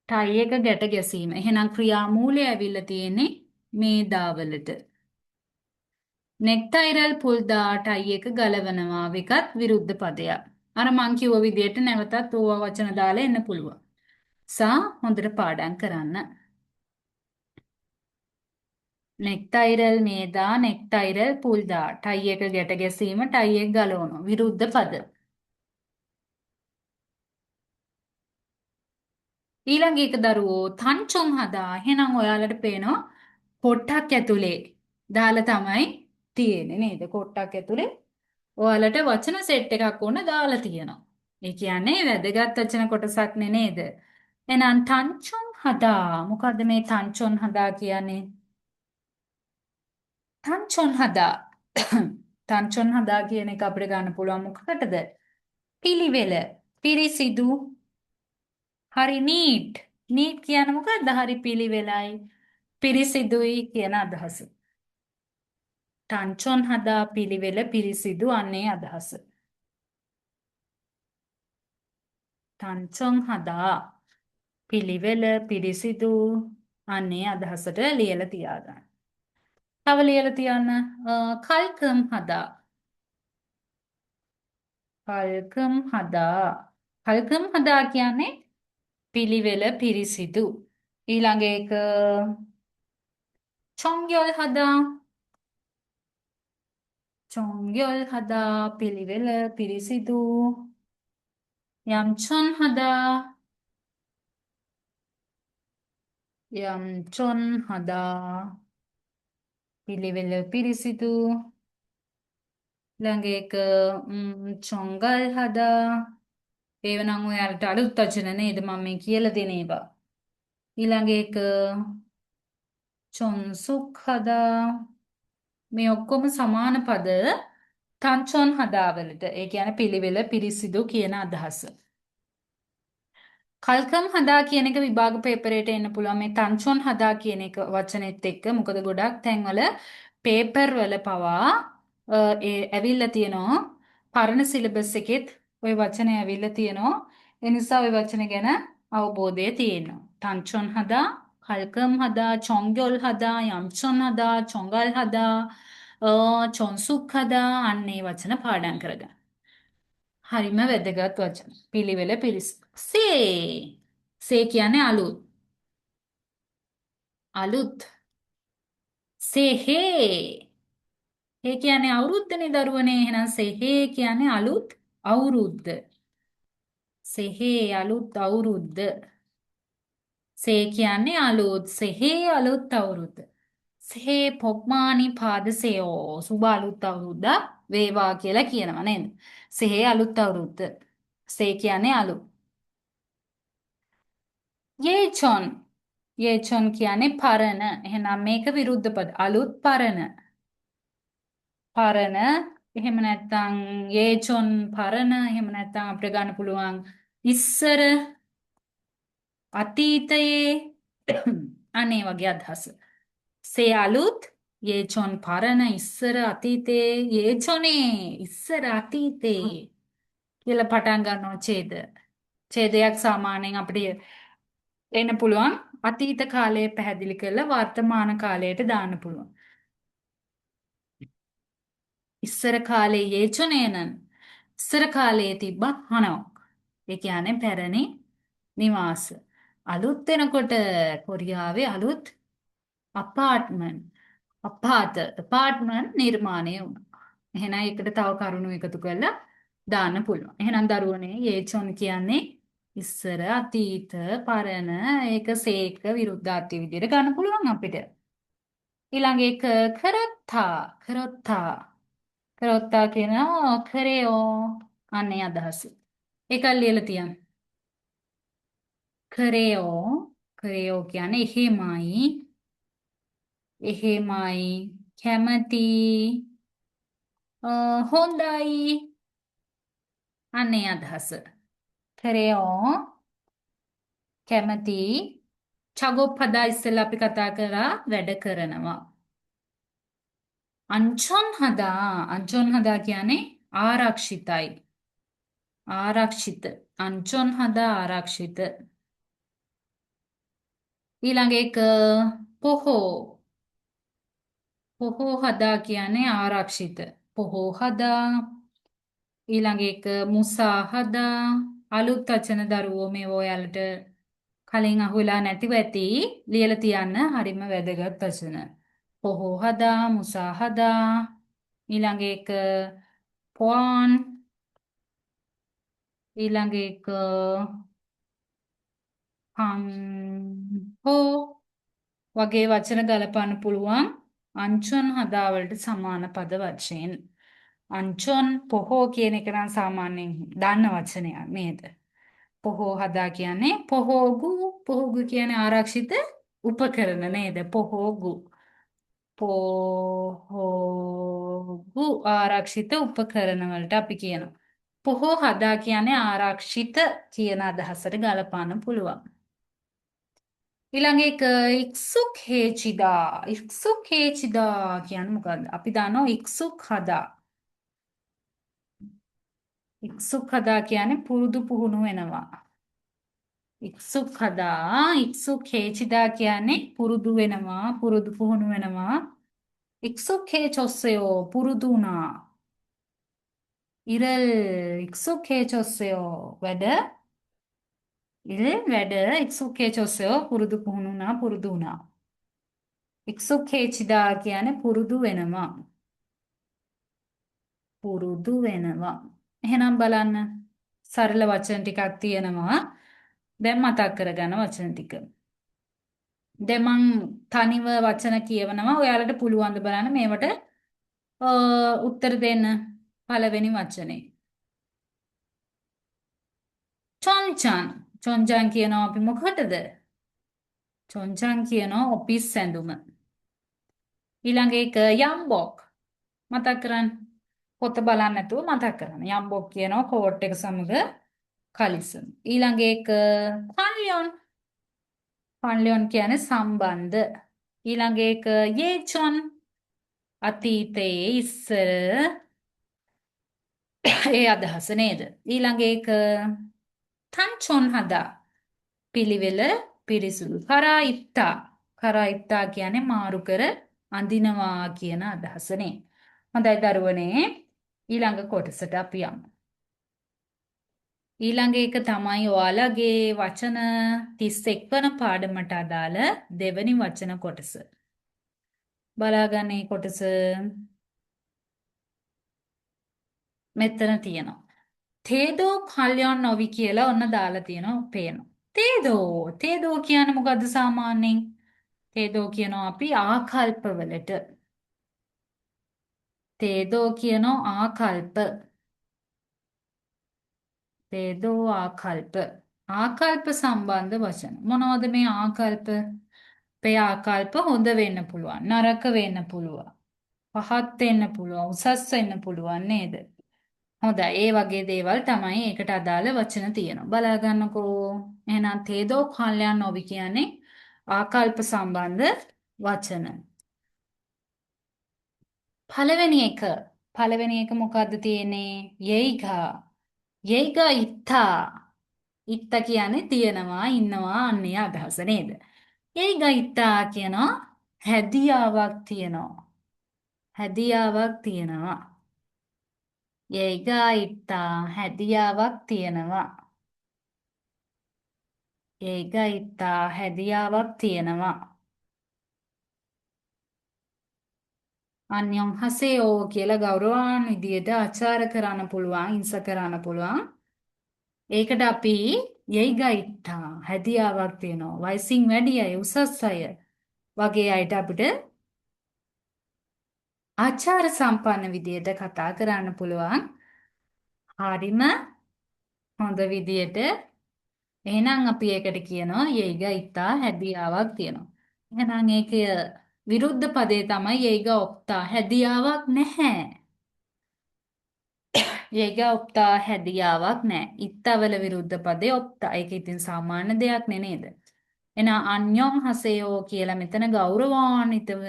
ටයි එක ගැට ගැසීම. එහෙනම් ක්‍රියාමූලය ඇවිල්ලා තියෙන්නේ මේදාවලට. නෙක්ටයිරල් පුල්දා ටයි එක ගලවනවා විකත් විරුද්ධ පදයක්. අර මං කිව්ව විදිහට නැවතත් ඕවා වචන දාලා එන්න පුළුවන්. හොඳට පාඩම් කරන්න. නෙක්ටයිරල් මේදා නෙක්ටයිරල් පුල්දා ටයි එක ගැට ගැසීම ටයි එක ගලවනවා විරුද්ධ පද. ඊළඟ එක දරුවෝ තන්චොන් හදා. එහෙනම් ඔයාලට පේනවා කොට්ටක් ඇතුලේ දාලා තමයි තියෙන්නේ නේද? කොට්ටක් ඇතුලේ ඔයාලට වචන සෙට් එකක් ඕන දාලා තියෙනවා. ඒ කියන්නේ වැදගත් වචන කොටසක් නේද? එහෙනම් තන්චොන් හදා. මොකද්ද මේ තන්චොන් හදා කියන්නේ? තන්චොන් හදා. තන්චොන් හදා කියන එක අපිට ගන්න පුළුවන් මොකකටද? පිළිවෙල, පිරිසිදු, හරි නීට්. නීට් කියන්නේ මොකක්ද? හරි පිළිවෙලයි, පිරිසිදුයි කියන අදහස. තන්චොන් හදා පිළිවෙල පිරිසිදු අන්නේ අදහස. තන්චොන් හදා පිළිවෙල පිරිසිදු අන්නේ අදහසට ලියලා තියාගන්න. තව ලියලා තියන්න කල්කම් හදා. කල්කම් හදා. කල්කම් හදා කියන්නේ පිළිවෙල පිරිසිදු. ඊළඟ එක චොංග්යොල් හදා. චොංග්යොල් හදා පිළිවෙල පිරිසිදු. 얌촌 හදා. 얌촌 හදා පිළිවෙල පිරිසිදු. ඊළඟ එක චොංගල් හදා. ඒව නම් ඔයාලට අලුත් වචන නේද මම මේ කියලා දෙන ඒවා. ඊළඟ එක චොන්සුක් හදා. මේ ඔක්කොම සමාන පද තන්චොන් හදාවලට. ඒ කියන්නේ පිළිවෙල පිරිසිදු කියන අදහස. කල්කම් හදා කියන එක විභාග පේපරේට එන්න පුළුවන් මේ තංචොන් හදා කියන එක වචනෙත් එක්ක මොකද ගොඩක් තැන්වල පේපර් වල පවා ඒ ඇවිල්ලා තියෙනවා පරණ සිලබස් එකෙත් ওই වචනේ ඇවිල්ලා තියෙනවා ඒ නිසා ওই වචන ගැන අවබෝධය තියෙනවා තංචොන් හදා කල්කම් හදා චොංගොල් හදා යම්චොන් හදා චොංගල් හදා චොන්සුක් හදා අන්න ඒ වචන පාඩම් කරගන්න හරිම වැදගත් වචන. පිළිවෙල පිරිස. සේ. සේ කියන්නේ අලුත්. අලුත්. සේහේ. හේ කියන්නේ අවුරුද්දනේ දරුවනේ. එහෙනම් සේහේ කියන්නේ අලුත් අවුරුද්ද. සේහේ අලුත් අවුරුද්ද. සේ කියන්නේ අලුත්. සේහේ අලුත් අවුරුද්ද. සේ පොක්මානි පාදසේයෝ සුබ අලුත් අවුරුද්දක් වේවා කියලා කියනවා නේද? සේ අලුත් අවුරුද්ද. සේ කියන්නේ අලුත්. යේචොන් යේචොන් කියන්නේ පරණ. එහෙනම් මේක විරුද්ධ පද. අලුත් පරණ. පරණ. එහෙම නැත්නම් යේචොන් පරණ. එහෙම නැත්නම් අපිට ගන්න පුළුවන් ඉස්සර අතීතයේ අනේ වගේ අදහස. සේ අලුත් යේචොන් පරණ ඉස්සර අතීතයේ යේචොනේ ඉස්සර අතීතේ කියලා පටන් ගන්නවා ඡේද. ඡේදයක් සාමාන්‍යයෙන් අපිට එන්න පුළුවන් අතීත කාලය පැහැදිලි කරලා වර්තමාන කාලයට දාන්න පුළුවන්. ඉස්සර කාලේ යේචනේනන් ඉස්සර කාලයේ තිබ්බ හනවක්. ඒ කියන්නේ පැරණි නිවාස. අලුත් වෙනකොට කොරියාවේ අලුත් අපාර්ට්මන්ට් අපාර්ට්මන්ට් නිර්මාණය වුණා. එහෙනම් ඒකට තව කරුණු එකතු කරලා දාන්න පුළුවන්. එහෙනම් දරුවනේ යේචොන් කියන්නේ ඉස්සර අතීත පරණ ඒක සේක විරුද්ධාර්ථය විදිහට ගන්න පුළුවන් අපිට. ඊළඟ එක කරොත්තා කියනවා කරේයෝ අනේ අදහස. ඒක ලියලා තියන්න. කරේයෝ කියන්නේ එහෙමයි කැමති හොඳයි අනේ අදහස. කරේයෝ කැමති චගොප්පදා ඉස්සෙල්ලා අපි කතා කරා වැඩ කරනවා. අංචොන් හදා කියන්නේ ආරක්ෂිතයි. ආරක්ෂිත. අංචොන් හදා ආරක්ෂිත. ඊළඟ එක පොහෝ. පොහෝ හදා කියන්නේ ආරක්ෂිත. පොහෝ හදා. ඊළඟ එක මුසා හදා. අලුත් වචන දරුවෝ මේ ඔයාලට කලින් අහුවෙලා නැතිව ඇති ලියලා තියන්න හරිම වැදගත් වචන. පොහෝ හදා, මුසා හදා. ඊළඟ එක පොන්. ඊළඟ එක හෝ වගේ වචන ගලපන්න පුළුවන් අංචොන් හදාවලට සමාන පද වචයෙන්. අංචොන් පොහෝ කියන එක නම් සාමාන්‍යයෙන් දන්න වචනයක් නේද? පොහෝ හදා කියන්නේ පොහෝගු කියන්නේ ආරක්ෂිත උපකරණ නේද? පොහෝගු ආරක්ෂිත උපකරණ වලට අපි කියනවා. පොහෝ හදා කියන්නේ ආරක්ෂිත කියන අදහසට ගලපන්න පුළුවන්. ඊළඟ එක ඉක්සුක් හේචිදා කියන්නේ මොකද්ද? අපි දන්නවා ඉක්සුක් හදා. ඉක්සුක් හදා කියන්නේ පුරුදු පුහුණු වෙනවා. ඉක්සුක් හේචිදා කියන්නේ පුරුදු වෙනවා, පුරුදු පුහුණු වෙනවා. ඉක්සුක් හේචොස්සයෝ පුරුදු වුණා. ඉරල් ඉක්සුක් හේචොස්සයෝ වැඩ ඉක්සුක් හේචොස්සයෝ පුරුදු පුහුණු වුණා, පුරුදු වුණා. ඉක්සුක් හේචිදා කියන්නේ පුරුදු වෙනවා. පුරුදු වෙනවා. එහෙනම් බලන්න සරල වචන ටිකක් තියෙනවා. දැන් මතක් කරගන්න වචන ටික. දැන් මං තනිව වචන කියවනවා. ඔයාලට පුළුවන් ද බලන්න මේවට උත්තර දෙන්න. පළවෙනි වචනේ. චොන්චන් කියනවා අපි මොකටද? චොන්චන් කියනවා ඔෆිස් ඇඳුම. ඊළඟ එක යම්බොක්. මතක් කරන්න. පොත බලන්න නැතුව මතක් කරන්න. යම්බොක් කියනවා කෝට් එක සමග කලිසම්. ඊළඟ එක පන්ලියොන්. පන්ලියොන් කියන්නේ සම්බන්ධ. ඊළඟ එක යේචොන්. අතීතයේ ඉස්සර ඒ අදහස නේද? ඊළඟ එක තන්චොන් හදා. පිළිවෙල පිරිසුදු. කරායිත්තා. කරායිත්තා කියන්නේ මාරු කර අඳිනවා කියන අදහසනේ. හොඳයි දරුවනේ. ඊළඟ කොටසට අපි යමු. ඊළඟ එක තමයි ඔයාලගේ වචන 31 වන පාඩමට අදාළ දෙවැනි වචන කොටස. බලාගන්න මේ කොටස මෙතන තියෙනවා. තේදෝ කල්යන් නොවි කියලා ඔන්න දාලා තියෙනවා පේනවා. තේදෝ කියන්නේ මොකද්ද සාමාන්‍යයෙන්? තේදෝ කියනවා අපි ආකල්පවලට. තේදෝ කියනවා ආකල්ප. තේදෝ ආකල්ප. ආකල්ප සම්බන්ධ වචන. මොනවද මේ ආකල්ප? අපේ ආකල්ප හොඳ වෙන්න පුළුවන්, නරක වෙන්න පුළුවන්, පහත් වෙන්න පුළුවන්, උසස් වෙන්න පුළුවන් නේද? හොඳයි, ඒ වගේ දේවල් තමයි ඒකට අදාළ වචන තියෙනවා. බලා ගන්නකෝ. එහෙනම් තේදෝ කල්යන් නොවි කියන්නේ ආකල්ප සම්බන්ධ වචන. පළවෙනි එක මොකද්ද තියෙන්නේ? යෙයිගා. යෙයිගා ඉත්තා. ඉත්තා කියන්නේ තියනවා, ඉන්නවා, අන්නේ අදහස නේද? යෙයිගා ඉත්තා කියනවා හැදියාවක් තියනවා. හැදියාවක් තියනවා. යෙයිගා ඉත්තා හැදියාවක් තියනවා. යෙයිගා ඉත්තා හැදියාවක් තියනවා. අන්‍යං හසේයෝ කියලා ගෞරවාන් විදියට ආචාර කරන්න පුළුවන්, ඉන්ස කරන්න පුළුවන්. ඒකට අපි යෙයිගා ඉත්තා හැදියාවක් තියනවා. වයසින් වැඩි අය, උසස් අය වගේ අයට අපිට ආචාර සම්පන්න විදියට කතා කරන්න පුළුවන්. හරිම හොඳ විදියට. එහෙනම් අපි ඒකට කියනවා යෙයිග ඉත්තා හැදියාවක් තියෙනවා. එහෙනම් ඒක විරුද්ධ පදේ තමයි යෙයිග ඔප්තා හැදියාවක් නැහැ. යෙයිග ඔප්තා හැදියාවක් නැහැ. ඉත්තවල විරුද්ධ පදේ ඔප්තා. ඒක ඉතින් සාමාන්‍ය දෙයක් නේද? එහෙනම් අන්‍යොන් හසයෝ කියලා මෙතන ගෞරවාන්විතව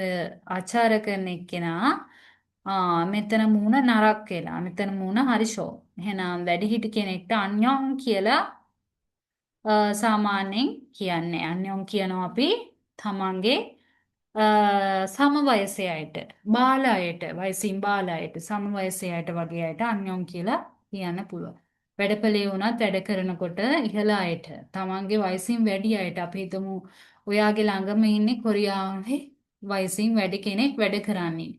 ආචාර කරන එක්කෙනා මෙතන මූණ නරක් වෙලා. මෙතන මූණ හරිෂෝ. එහෙනම් වැඩිහිටි කෙනෙක්ට අන්‍යොන් කියලා සාමාන්‍යයෙන් කියන්නේ අන්‍යෝන් කියනවා අපි තමන්ගේ සම වයසේ අයට බාල අයට වයසින් බාල අයට සම වයසේ අයට වගේ අයට අන්‍යෝන් කියලා කියන්න පුළුවන්. වැඩපලේ වුණත් වැඩ කරනකොට ඉහළ අයට තමන්ගේ වයසින් වැඩි අයට අපි හිතමු ඔයාගේ ළඟම ඉන්නේ කොරියාවේ වයසින් වැඩි කෙනෙක් වැඩ කරන්නේ.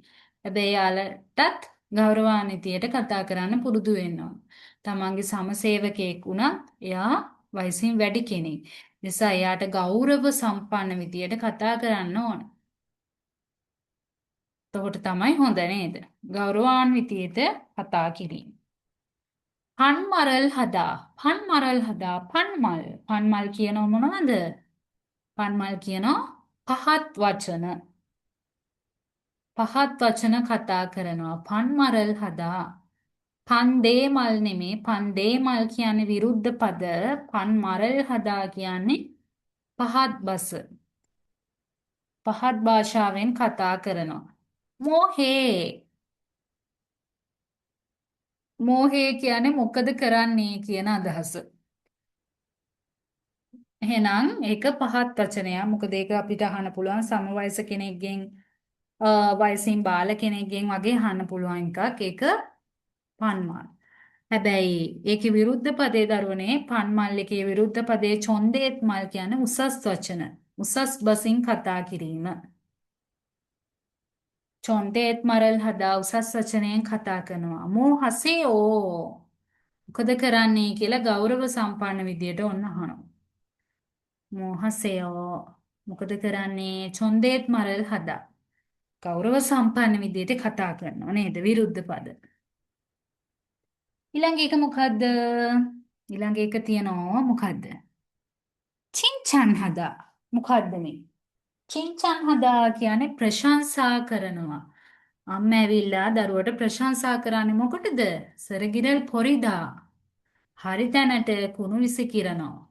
හැබැයි යාලටත් ගෞරවාන්විතයට කතා කරන්න පුරුදු වෙන්න ඕන. තමන්ගේ සමසේවකයෙක් වුණත් එයා වයසින් වැඩි කෙනෙක්. නිසා එයාට ගෞරව සම්පන්න විදියට කතා කරන්න ඕන. එතකොට තමයි හොඳ නේද? ගෞරවාන්විතයට කතා කිරීම. පන්මරල් හදා. පන්මරල් හදා. පන්මල්. පන්මල් කියනව මොනවද? පන්මල් කියනෝ පහත් වචන. පහත් වචන කතා කරනවා. පන්මරල් හදා. පන්දේ මල් නෙමේ පන්දේ මල් කියන්නේ විරුද්ධ පද පන් මරල් හදා කියන්නේ පහත් බස පහත් භාෂාවෙන් කතා කරනවා මෝහේ කියන්නේ මොකද කරන්නේ කියන අදහස එහෙනම් ඒක පහත් වචනයක් මොකද ඒක අපිට අහන්න පුළුවන් සම වයස කෙනෙක්ගෙන් වයසින් බාල කෙනෙක්ගෙන් වගේ අහන්න පුළුවන් එකක් ඒක පන්මල් හැබැයි ඒකේ විරුද්ධ පදේ දරුවනේ පන්මල් එකේ විරුද්ධ පදේ චොන්දේත් මල් කියන්නේ උසස් වචන. උසස් බසින් කතා කිරීම. චොන්දේත් මරල් හදා උසස් වචනයෙන් කතා කරනවා. මෝහසේ ඕ. මොකද කරන්නේ කියලා ගෞරව සම්පන්න විදියට ඔන්න අහනවා. මෝහසේෝ මොකද කරන්නේ චොන්දේත් මරල් හදා. ගෞරව සම්පන්න විදියට කතා කරනවා නේද විරුද්ධ පද. ඊළඟ එක මොකද්ද? ඊළඟ එක තියනවා මොකද්ද? චින්චන් හදා. මොකද්ද මේ? චින්චන් හදා කියන්නේ ප්‍රශංසා කරනවා. අම්මා ඇවිල්ලා දරුවට ප්‍රශංසා කරන්නේ මොකටද? සරගිරල් පොරිදා. හරි තැනට කුණු විසිකිරනවා.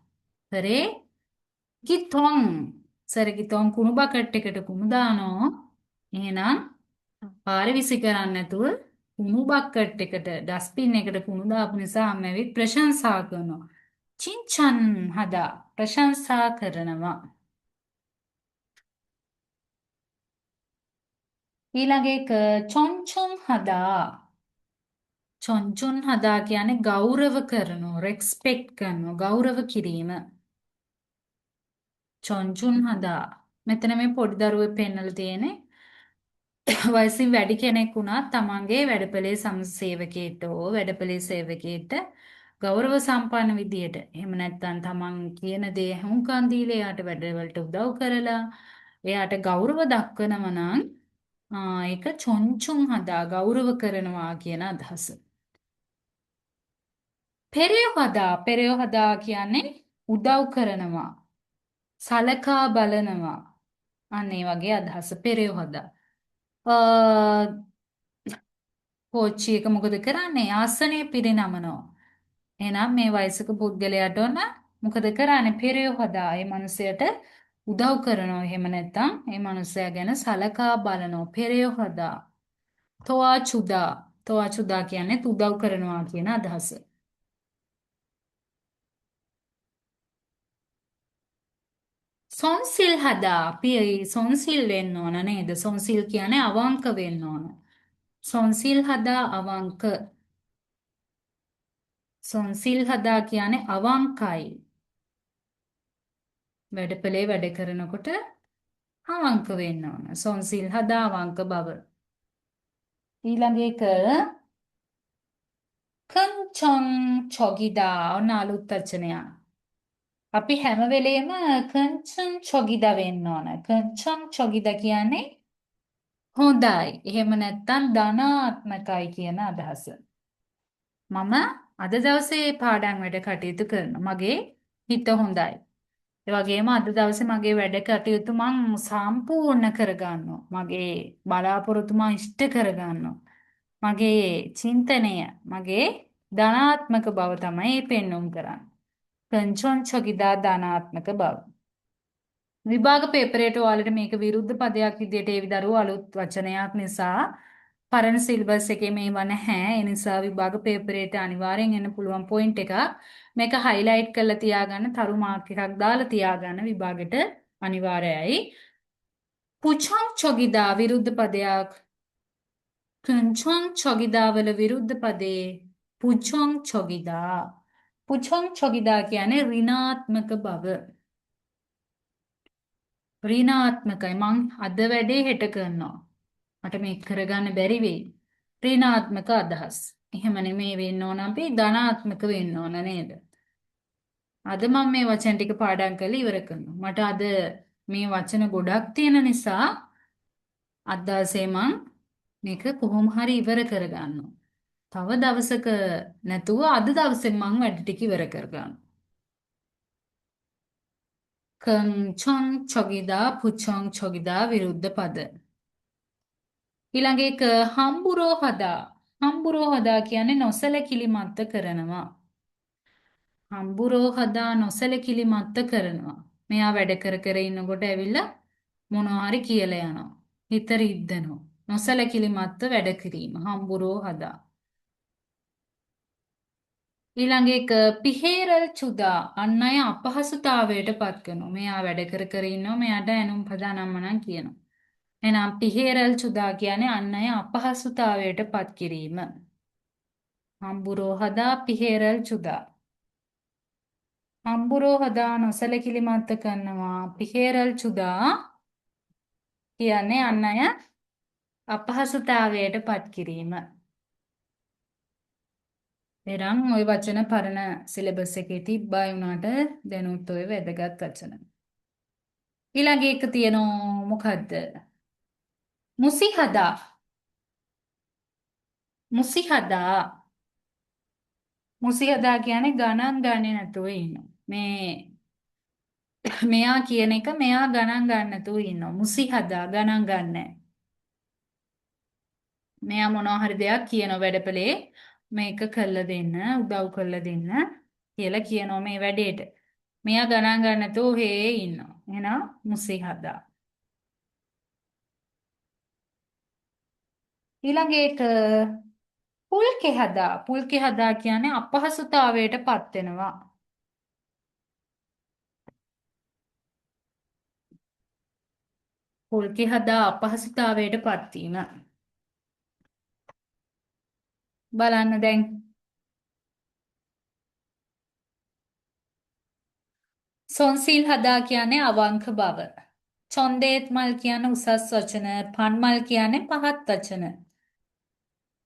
කරේ ගිතොන් සරගිතොන් කුණු බකට් එකට කුණු දානවා. එහෙනම් පාරේ විසි කරන්නේ නැතුව කුණු බකට් එකට ඩස්බින් එකට කුණු දාපු නිසා අම්ම ඇවිත් ප්‍රශංසා කරනවා. චින්චන් හදා ප්‍රශංසා කරනවා. ඊළඟ එක චොන්චොන් හදා. චොන්චොන් හදා කියන්නේ ගෞරව කරනවා, රෙස්පෙක්ට් කරනවා, ගෞරව කිරීම. චොන්චුන් හදා. මෙතන මේ පොඩි දරුවෙක් පෙන්නලා තියෙන්නේ. වයසින් වැඩි කෙනෙක් වුණත් තමන්ගේ වැඩපලේ සමසේවකයට හෝ වැඩපලේ සේවකයට ගෞරව සම්පන්න විදියට එහෙම නැත්නම් තමන් කියන දේ හුම්කන් දීලා එයාට වැඩවලට උදව් කරලා එයාට ගෞරව දක්වනවා නම් ඒක චොන්චුන් හදා ගෞරව කරනවා කියන අදහස. පෙරය හදා කියන්නේ උදව් කරනවා සලකා බලනවා අන්න ඒ වගේ අදහස පෙරය හදා. කෝච්චි එක මොකද කරන්නේ? ආසනය පිරිනමනවා. එහෙනම් මේ වයසක පුද්ගලයාට ඕන මොකද කරන්නේ? පෙරය හදා ඒ මනුස්සයට උදව් කරනවා. එහෙම නැත්නම් ඒ මනුස්සයා ගැන සලකා බලනවා. පෙරය හදා. තෝවා චුදා. තෝවා චුදා කියන්නේ උදව් කරනවා කියන අදහස. සොන්සිල් හදා අපි සොන්සිල් වෙන්න ඕන නේද? සොන්සිල් කියන්නේ අවංක වෙන්න ඕන. සොන්සිල් හදා අවංක. සොන්සිල් හදා කියන්නේ අවංකයි. වැඩපලේ වැඩ කරනකොට අවංක වෙන්න ඕන. සොන්සිල් හදා අවංක බව. ඊළඟ එක කංචොන් චොගිදා ඔන්න අලුත් වචනයක්. අපි හැම වෙලේම කංචොන් චොගිදා වෙන්න ඕන. කංචොන් චොගිදා කියන්නේ හොඳයි. එහෙම නැත්නම් ධනාත්මකයි කියන අදහස. මම අද දවසේ පාඩම් වැඩ කටයුතු කරනවා. මගේ හිත හොඳයි. ඒ වගේම අද දවසේ මගේ වැඩ කටයුතු මං සම්පූර්ණ කරගන්නවා. මගේ බලාපොරොත්තු මං ඉෂ්ට කරගන්නවා. මගේ චින්තනය, මගේ ධනාත්මක බව තමයි පෙන්වුම් කරන්නේ. කංචොන් චොගිදා ධනාත්මක බව. විභාග පේපරයට ඔයාලට මේක විරුද්ධ පදයක් විදිහට ඒ විදරුව අලුත් වචනයක් නිසා පරණ සිලබස් එකේ මේවා නැහැ. ඒ නිසා විභාග පේපරයට අනිවාර්යෙන් එන්න පුළුවන් පොයින්ට් එකක්. මේක හයිලයිට් කරලා තියාගන්න, තරු මාක් එකක් දාලා තියාගන්න විභාගෙට අනිවාර්යයි. පුචොන් චොගිදා විරුද්ධ පදයක්. කුංචොන් චොගිදා වල විරුද්ධ පදේ පුචොන් චොගිදා. පුචොන් චොගිදා කියන්නේ ඍණාත්මක බව. ඍණාත්මකයි මං අද වැඩේ හෙට කරනවා. මට මේක කරගන්න බැරි වෙයි. ඍණාත්මක අදහස්. එහෙම නෙමෙයි වෙන්න ඕන අපි ධනාත්මක වෙන්න ඕන නේද? අද මම මේ වචන ටික පාඩම් කරලා ඉවර කරනවා. මට අද මේ වචන ගොඩක් තියෙන නිසා අද දවසේ මං මේක කොහොම හරි ඉවර කරගන්නවා. තව දවසක නැතුව අද දවසේ මං වැඩ ටික ඉවර කරගන්නවා. කංචොන් චොගිදා පුචොන් චොගිදා විරුද්ධ පද. ඊළඟ එක හම්බුරෝ හදා. හම්බුරෝ හදා කියන්නේ නොසැලකිලිමත් කරනවා. හම්බුරෝ හදා නොසැලකිලිමත් කරනවා. මෙයා වැඩ කර කර ඉන්නකොට ඇවිල්ලා මොනවා හරි කියලා යනවා. හිත රිද්දනවා. නොසැලකිලිමත්ව වැඩ කිරීම. හම්බුරෝ හදා. ඊළඟ එක පිහේරල් චුදා අන් අය අපහසුතාවයට පත් කරනවා. මෙයා වැඩ කර කර ඉන්නවා. මෙයාට ඇනුම් පදානම්මනම් කියනවා. එහෙනම් පිහේරල් චුදා කියන්නේ අන් අය අපහසුතාවයට පත් කිරීම. හම්බුරෝ හදා පිහේරල් චුදා. හම්බුරෝ හදා නොසැලකිලිමත් කරනවා. පිහේරල් චුදා කියන්නේ අන් අය අපහසුතාවයට පත් කිරීම. එරන් ওই වචන පරණ සිලබස් එකේ තිබ්බා වුණාට දැනුත් ඔය වැදගත් වචන. ඊළඟ එක තියෙනවා මොකද්ද? මුසිහදා. මුසිහදා. මුසිහදා කියන්නේ ගණන් ගන්නේ නැතුව ඉන්නවා. මෙයා කියන එක මෙයා ගණන් ගන්න නැතුව ඉන්නවා. මුසිහදා ගණන් ගන්නෑ. මෙයා මොනවා හරි දෙයක් කියන වැඩපලේ මේක කළා දෙන්න උදව් කළා දෙන්න කියලා කියනවා මේ වැඩේට. මෙයා ගණන් ගන්න නැතුව හේ ඉන්නවා. එහෙනම් මුසි හදා. ඊළඟ එක පුල්කේ හදා. පුල්කේ හදා කියන්නේ අපහසුතාවයට පත් වෙනවා. පුල්කේ හදා අපහසුතාවයට පත් වීම. බලන්න දැන් සොන්සිල් හදා කියන්නේ අවංක බව. චොන්දේත් මල් කියන්නේ උසස් වචන. පන්මල් කියන්නේ පහත් වචන.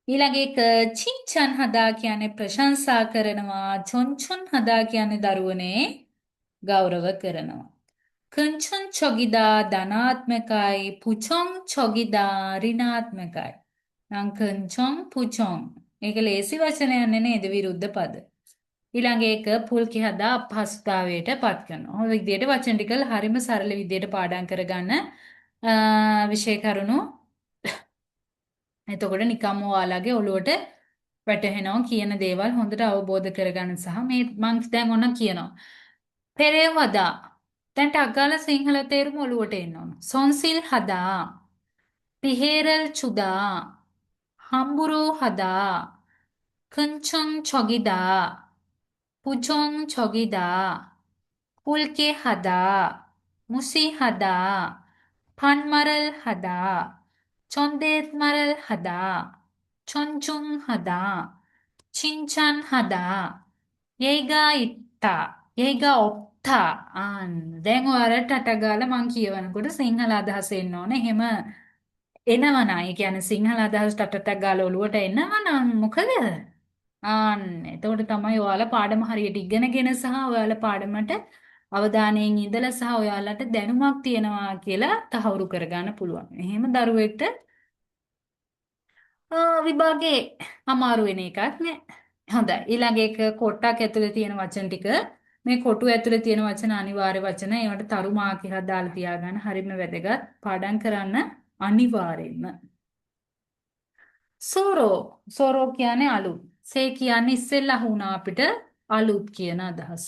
ඊළඟ එක චින්චන් හදා කියන්නේ ප්‍රශංසා කරනවා. චොන්චොන් හදා කියන්නේ දරුවනේ ගෞරව කරනවා. කංචන් චොගිදා ධනාත්මකයි. පුචොන් චොගිදා ඍණාත්මකයි. නම් කංචොන් පුචොන්. ඒක ලේසි වචනයක් නේද විරුද්ධ පද. ඊළඟ එක පුල්කි හදා අපහසුතාවයට පත් කරනවා. ඔය විදිහට වචන ටික හරිම සරල විදිහට පාඩම් කරගන්න විෂය කරුණු. එතකොට නිකම්ම ඔයාලගේ ඔළුවට වැටහෙනවා කියන දේවල් හොඳට අවබෝධ කරගන්න සහ මේ මං දැන් ඔන්න කියනවා. පෙරේව හදා. දැන් ටක් ගාලා සිංහල තේරුම ඔළුවට එන්න ඕන. සොන්සිල් හදා. පිහේරල් චුදා. හම්බුරෝ හදා. කංචොන් චොගිදා. පුචොන් චොගිදා. පුල්කේ හදා. මුසි හදා. පන්මරල් හදා. චොන්දේත් මරල් හදා. චොන්චුන් හදා. චින්චන් හදා. යේගා ඉත්තා. යේගා ඔප්තා. දැන් ඔයාලට ටට ගාලා මං කියවනකොට සිංහල අදහස එන්න ඕනේ. එහෙම එනවනම් ඒ කියන්නේ සිංහල අදහස් ටටට ගාලා ඔලුවට එනවනම් මොකද? එතකොට තමයි ඔයාලා පාඩම හරියට ඉගෙනගෙන සහ ඔයාලා පාඩමට අවධානයෙන් ඉඳලා සහ ඔයාලට දැනුමක් තියෙනවා කියලා තහවුරු කරගන්න පුළුවන්. එහෙම දරුවෙක්ට විභාගේ අමාරු වෙන එකක් නෑ. හොඳයි. ඊළඟ එක කොටක් ඇතුලේ තියෙන වචන ටික මේ කොටු ඇතුලේ තියෙන වචන අනිවාර්ය වචන. ඒවට තරු මාක් එකක් දාලා තියාගන්න. හරිම වැදගත්. පාඩම් කරන්න අනිවාර්යෙන්ම. සෝරෝ සෝරෝ කියන්නේ අලුත්. සේ කියන්නේ ඉස්සෙල්ලා වුණා අපිට අලුත් කියන අදහස.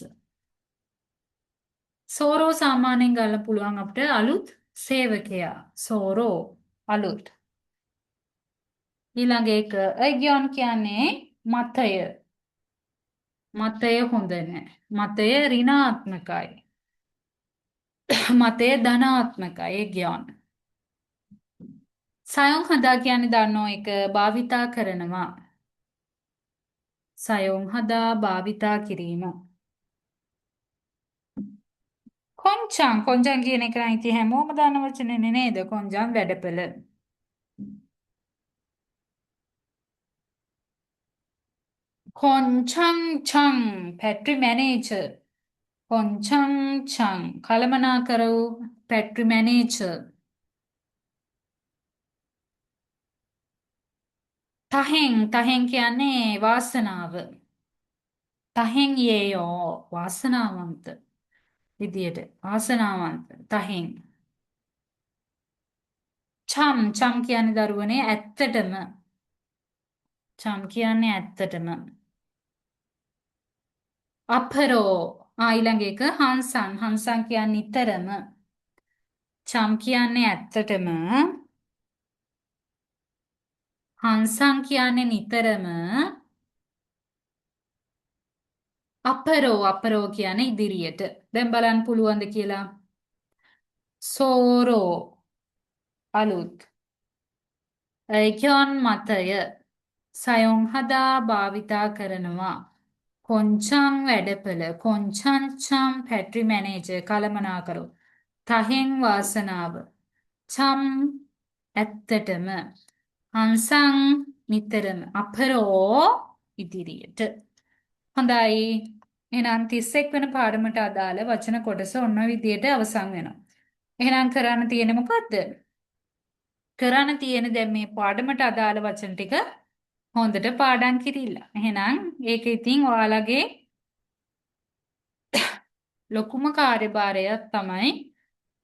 සෝරෝ සාමාන්‍යයෙන් ගන්න පුළුවන් අපිට අලුත් සේවකයා. සෝරෝ අලුත්. ඊළඟ එක අයග්‍යොන් කියන්නේ මතය. මතය හොඳ නැහැ. මතය ඍණාත්මකයි. මතය ධනාත්මකයි. අයග්‍යොන්. සයොන් හදා කියන්නේ දන්නෝ එක භාවිතා කරනවා. සයොන් හදා භාවිතා කිරීම. කොංචන් කියන එක නම් ඉතින් හැමෝම දන්න වචනේ නේද? කොංචන් වැඩපළ. කොංචන් චං පැට්‍රි මැනේජර්. කොංචන් චං කළමනාකර වූ පැට්‍රි මැනේජර්. තහෙන් කියන්නේ වාසනාව. තහෙන් යේයෝ වාසනාවන්ත විදියට වාසනාවන්ත තහෙන්. චම් කියන්නේ දරුවනේ ඇත්තටම. චම් කියන්නේ ඇත්තටම. අපරෝ ඊළඟ එක හංසන් කියන්නේ නිතරම. චම් කියන්නේ ඇත්තටම. හංසන් කියන්නේ නිතරම. අපරෝ කියන්නේ ඉදිරියට. දැන් බලන්න පුළුවන්ද කියලා. සෝරෝ අලුත්. ඒකෝන් මතය. සයොන් හදා භාවිතා කරනවා. කොංචං වැඩපළ. කොංචං චම් පැට්‍රි මැනේජර් කළමනාකරු. තහෙන් වාසනාව. චම් ඇත්තටම. හංසං නිතරම. අපරෝ ඉදිරියට. හොඳයි. එහෙනම් 31 වෙනි පාඩමට අදාළ වචන කොටස ඔන්න විදියට අවසන් වෙනවා. එහෙනම් කරන්න තියෙන්නේ මොකද්ද? කරන්න තියෙන දැන් මේ පාඩමට අදාළ වචන ටික හොඳට පාඩම් කිරිල්ල. එහෙනම් ඒක ඉතින් ඔයාලගේ ලොකුම කාර්යභාරයක් තමයි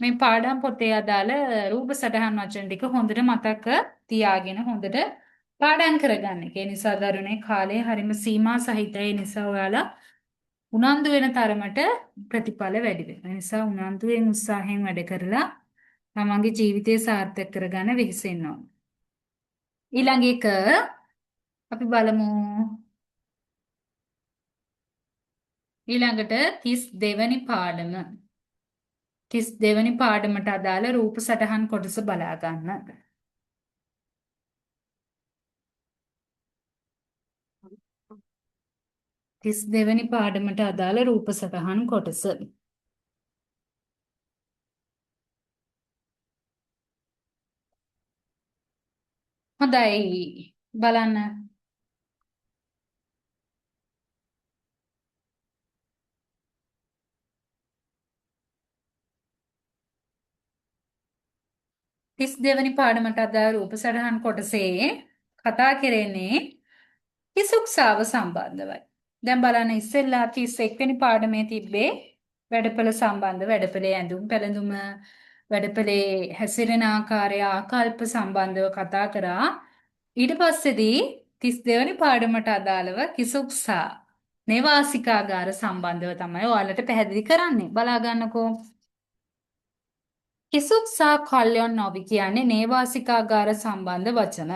මේ පාඩම් පොතේ අදාළ රූප සටහන් වචන ටික හොඳට මතක තියාගෙන හොඳට පාඩම් කරගන්න එක. ඒ නිසා දරුවනේ කාලය හරිම සීමා සහිතයි. ඒ නිසා ඔයාලා උනන්දු වෙන තරමට ප්‍රතිඵල වැඩි වෙනවා. ඒ නිසා උනන්දුවෙන් උත්සාහයෙන් වැඩ කරලා තමන්ගේ ජීවිතය සාර්ථක කරගන්න වෙහෙසෙන්න ඕන. ඊළඟ එක අපි බලමු ඊළඟට 32 වෙනි පාඩම. 32 වෙනි පාඩමට අදාළ රූප සටහන් කොටස බලා ගන්න. 32 වෙනි පාඩමට අදාළ රූප සටහන් කොටස. හොඳයි බලන්න. 32 වෙනි පාඩමට අදාළ රූප සටහන් කොටසේ කතා කරන්නේ කිසුක්සාව සම්බන්ධවයි. දැන් බලන්න ඉස්සෙල්ලා 31 වෙනි පාඩමේ තිබ්බේ වැඩපළ සම්බන්ධ වැඩපළේ ඇඳුම් පැළඳුම වැඩපළේ හැසිරෙන ආකාරය ආකල්ප සම්බන්ධව කතා කරා. ඊට පස්සේදී 32 වෙනි පාඩමට අදාළව කිසුක්සා නේවාසිකාගාර සම්බන්ධව තමයි ඔයාලට පැහැදිලි කරන්නේ. බලා ගන්නකෝ. කිසුක්සා කල්යොන් නොවි කියන්නේ නේවාසිකාගාර සම්බන්ධ වචන.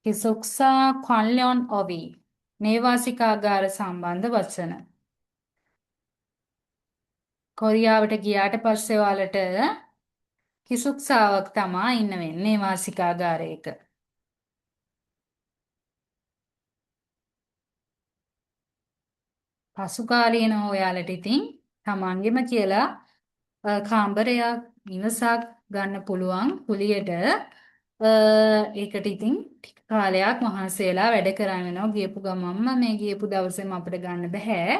කිසුක්සා කල්යොන් ඔවි නේවාසිකාගාර සම්බන්ධ වචන. කොරියාවට ගියාට පස්සේ ඔයාලට කිසුක්සාවක් තමා ඉන්න වෙන්නේ වාසිකාගාරයක. පසු කාලීනව ඔයාලට ඉතින් තමන්ගෙම කියලා කාමරයක් නිවසක් ගන්න පුළුවන් කුලියට. ඒකට ඉතින් ටික කාලයක් මහන්සි වෙලා වැඩ කරන්න වෙනවා. ගියපු ගමන්ම මේ ගියපු දවසේම අපිට ගන්න බෑ.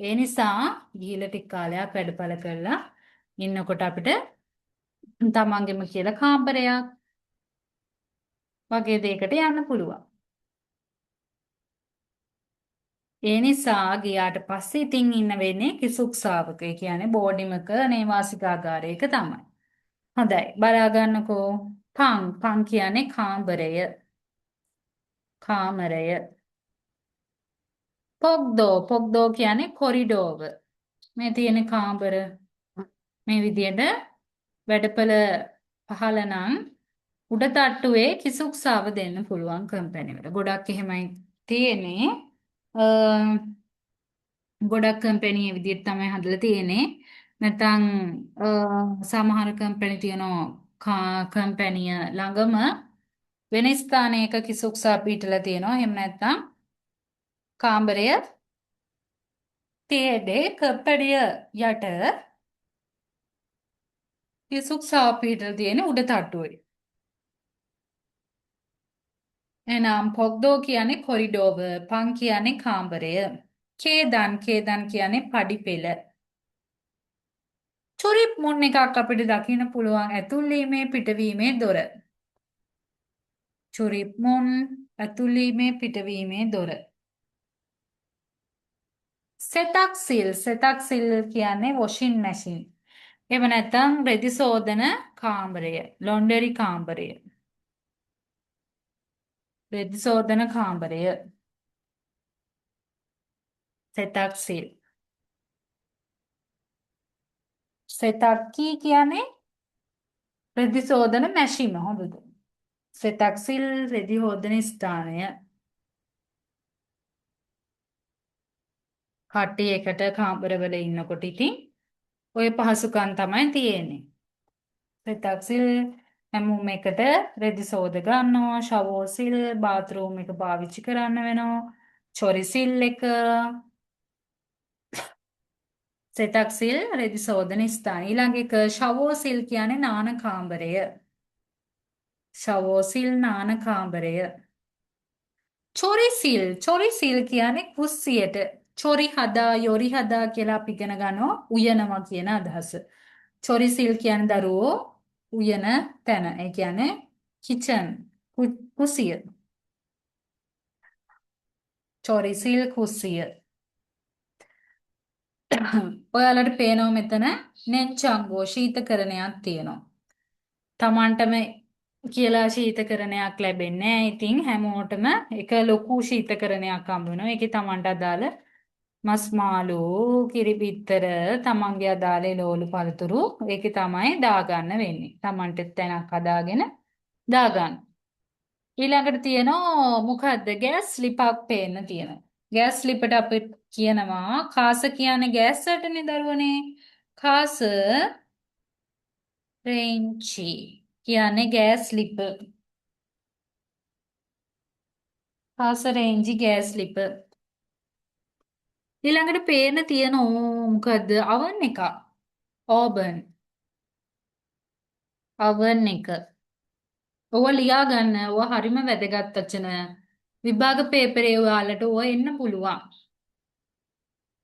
ඒ නිසා ගිහිල්ලා ටික කාලයක් වැඩපළ කරලා ඉන්නකොට අපිට තමන්ගෙම කියලා කාමරයක් වගේ දෙයකට යන්න පුළුවන්. ඒ නිසා ගියාට පස්සේ ඉතින් ඉන්න වෙන්නේ කිසුක්සාවක. ඒ කියන්නේ බෝඩිමක නේවාසිකාගාරයක තමයි. හොඳයි බලා ගන්නකෝ. පං කියන්නේ කාමරය. කාමරය. පොක්දෝ කියන්නේ කොරිඩෝව. මේ තියෙන කාමර මේ විදියට වැඩපළ පහළ නම් උඩ තට්ටුවේ කිසුක්සාව දෙන්න පුළුවන් කම්පැනි වල. ගොඩක් එහෙමයි තියෙන්නේ. ගොඩක් කම්පැනි ඒ විදිහට තමයි හදලා තියෙන්නේ. නැත්නම් සමහර කම්පැනි තියෙනවා කම්පැනිය ළඟම වෙන ස්ථානයක කිසුක්සා පිටලා තියෙනවා. එහෙම නැත්නම් කාමරය තියේදී කම්පැනිය යට කිසුක්සා පිටලා තියෙන උඩ තට්ටුවේ. එනම් පොක්දෝ කියන්නේ කොරිඩෝව, පං කියන්නේ කාමරය. කේදන් කියන්නේ පඩිපෙළ. චුරිප් මුන් එකක් අපිට දකින්න පුළුවන් ඇතුල්වීමේ පිටවීමේ දොර. චුරිප් මුන් ඇතුල්වීමේ පිටවීමේ දොර. සෙතක් සිල් කියන්නේ වොෂින් මැෂින්. එහෙම නැත්නම් රෙදි සෝදන කාමරය, ලොන්ඩරි කාමරය. රෙදි සෝදන කාමරය. සෙතක් සිල්. සෙතක්කී කියන්නේ රෙදි සෝදන මැෂිම හොඳද? සෙතක්සිල් රෙදි හෝදන ස්ථානය. කට්ටිය එකට කාමරවල ඉන්නකොට ඉතින් ඔය පහසුකම් තමයි තියෙන්නේ. සෙතක්සිල් හැමෝම එකට රෙදි සෝද ගන්නවා, ෂවෝසිල් බාත්රූම් එක පාවිච්චි කරන්න වෙනවා, චොරිසිල් එක සෙතක්සිල් රෙදි සෝදන ස්ථාන. ඊළඟ එක ෂවෝසිල් කියන්නේ නාන කාමරය. ෂවෝසිල් නාන කාමරය. චොරිසිල් කියන්නේ කුස්සියට චොරි හදා යොරි හදා කියලා අපි ඉගෙන ගන්නවා උයනවා කියන අදහස. චොරිසිල් කියන්නේ දරුවෝ උයන තැන. ඒ කියන්නේ කිචන් කුස්සිය. චොරිසිල් කුස්සිය. ඔයාලට පේනවා මෙතන නෙන්චංගෝ ශීතකරණයක් තියෙනවා. Tamanටම කියලා ශීතකරණයක් ලැබෙන්නේ නැහැ. ඉතින් හැමෝටම එක ලොකු ශීතකරණයක් හම්බ වෙනවා. ඒකේ Tamanට අදාළ මස් මාළු, කිරි බිත්තර, Tamanගේ අදාළ එළවලු පළතුරු ඒකේ තමයි දාගන්න වෙන්නේ. Tamanට තැනක් හදාගෙන දාගන්න. ඊළඟට තියෙනවා මොකද්ද? ගෑස් ස්ලිපක් පේන්න තියෙනවා. ගෑස් ස්ලිපට අපි කියනවා කාස කියන්නේ ගෑස් වලටනේ දරුවනේ. කාස රේංචි කියන්නේ ගෑස් ස්ලිප. කාස රේංජි ගෑස් ස්ලිප. ඊළඟට පේන්න තියෙනවා මොකද්ද? oven එක. oven. oven එක. ඔව ලියා ගන්න. ඔව හරිම වැදගත් වචන. විභාග පේපරේ ඔයාලට ඔය එන්න පුළුවන්.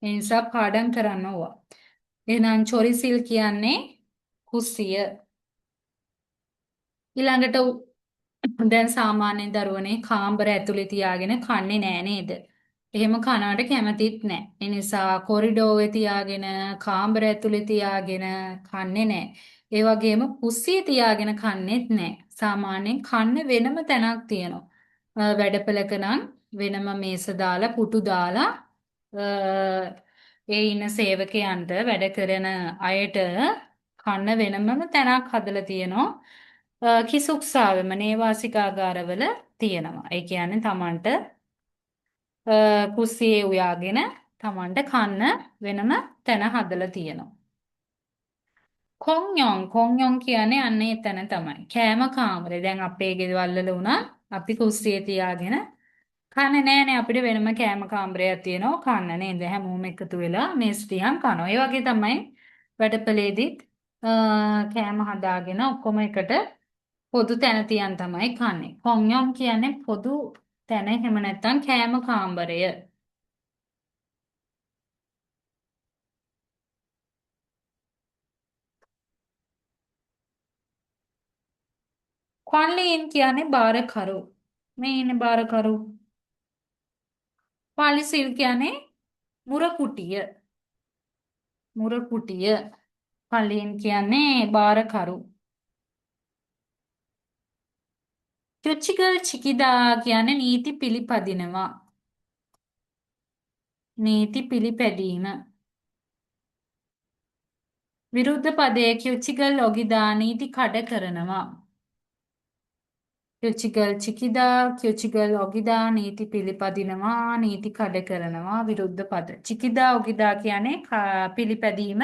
ඒ නිසා පාඩම් කරන්න ඕවා. එහෙනම් චොරිසිල් කියන්නේ කුස්සිය. ඊළඟට දැන් සාමාන්‍ය දරුවනේ කාමර ඇතුලේ තියාගෙන කන්නේ නෑ නේද? එහෙම කනවට කැමතිත් නෑ. ඒ නිසා කොරිඩෝවේ තියාගෙන කාමර ඇතුලේ තියාගෙන කන්නේ නෑ. ඒ වගේම කුස්සියේ තියාගෙන කන්නේත් නෑ. සාමාන්‍යයෙන් කන්න වෙනම තැනක් තියෙනවා. වැඩපලක නම් වෙනම මේස දාලා පුටු දාලා ඒ ඉන්න සේවකයන්ට වැඩ කරන අයට කන්න වෙනමම තැනක් හදලා තියෙනවා. කිසුක්සාවෙම නේවාසිකාගාරවල තියෙනවා. ඒ කියන්නේ Tamanට කුස්සියේ උයාගෙන Tamanට කන්න වෙනම තැන හදලා තියෙනවා. කොන්යොන් කියන්නේ අන්න ඒ තැන තමයි. කෑම කාමරේ. දැන් අපේ ගෙවල් වල උනා අපි කුස්සියේ තියාගෙන කන්නේ නෑනේ අපිට වෙනම කෑම කාමරයක් තියෙනවා කන්න නේද හැමෝම එකතු වෙලා මේස් තියන් කනවා. ඒ වගේ තමයි වැඩපලේදීත් කෑම හදාගෙන ඔක්කොම එකට පොදු තැන තියන් තමයි කන්නේ. කොන්යොන් කියන්නේ පොදු තැන එහෙම නැත්නම් කෑම කාමරය. ක්වන්ලීන් කියන්නේ බාරකරු. මේ ඉන්නේ බාරකරු. පාලිසිල් කියන්නේ මුරකුටිය. මුරකුටිය. පල්ලීන් කියන්නේ බාරකරු. චොච්චිගල් චිකිදා කියන්නේ නීති පිළිපදිනවා. නීති පිළිපැදීම. විරුද්ධ පදයේ චොච්චිගල් ඔගිදා නීති කඩ කරනවා. චොච්චිගල් චිකිදා චොච්චිගල් ඔගිදා නීති පිළිපදිනවා නීති කඩ කරනවා විරුද්ධ පද. චිකිදා ඔගිදා කියන්නේ පිළිපැදීම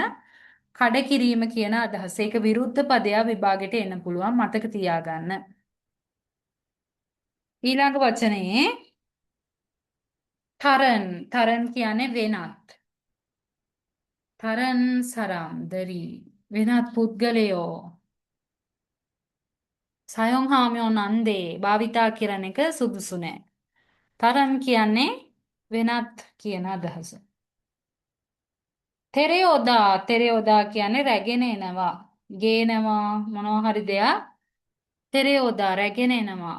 කඩ කිරීම කියන අදහස. ඒක විරුද්ධ පදයක් විභාගෙට එන්න පුළුවන් මතක තියාගන්න. ඊළඟ වචනේ තරන් කියන්නේ වෙනත්. තරන් සරම් දරී වෙනත් පුද්ගලයෝ සයොන් හාමියෝ නන්දේ භාවිතා කරන එක සුදුසු නෑ. තරන් කියන්නේ වෙනත් කියන අදහස. තෙරයෝදා කියන්නේ රැගෙන එනවා. ගේනවා මොනවා හරි දෙයක් තෙරයෝදා රැගෙන එනවා.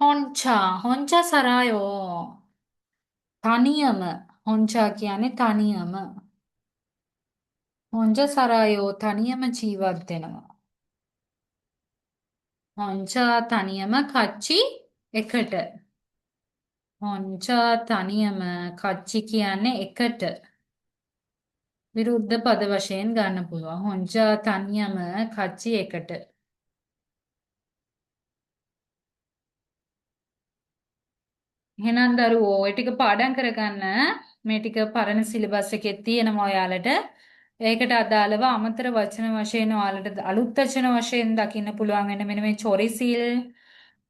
හොංචා සරායෝ තනියම හොංචා කියන්නේ තනියම හොංච සරායෝ තනියම ජීවත් වෙනවා. හොංචා තනියම කච්චි එකට. හොංචා තනියම කච්චි කියන්නේ එකට. විරුද්ධ පද වශයෙන් ගන්න පුළුවන්. හොංචා තනියම කච්චි එකට. එහෙනම් දරුවෝ ඔය ටික පාඩම් කරගන්න. මේ ටික පරණ සිලබස් එකේ තියෙනවා ඔයාලට. ඒකට අදාළව අමතර වචන වශයෙන් ඔයාලට අලුත් වචන වශයෙන් දකින්න පුළුවන් වෙන මෙන්න මේ චොරිසිල්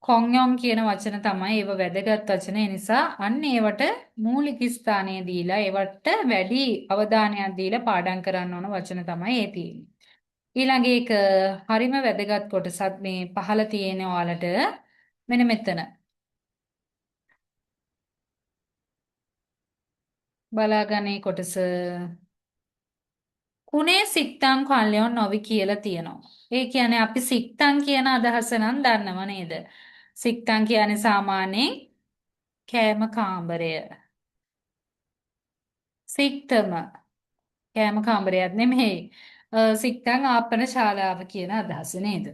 කොන්යොන් කියන වචන තමයි ඒව වැදගත් වචන. ඒ නිසා අන්න ඒවට මූලික ස්ථානය දීලා ඒවට වැඩි අවධානයක් දීලා පාඩම් කරන්න ඕන වචන තමයි ඒ තියෙන්නේ. ඊළඟ එක හරිම වැදගත් කොටසක් මේ පහළ තියෙන ඔයාලට මෙන්න මෙතන. බලාගන්නේ කොටස කුණේ සික්තම් කල්යොන් නොවි කියලා තියෙනවා. ඒ කියන්නේ අපි සික්තම් කියන අදහස නම් දන්නව නේද? සික්තම් කියන්නේ සාමාන්‍යයෙන් කෑම කාමරය. සික්තම කෑම කාමරයක් නෙමෙයි. සික්තන් ආපන ශාලාව කියන අදහස නේද?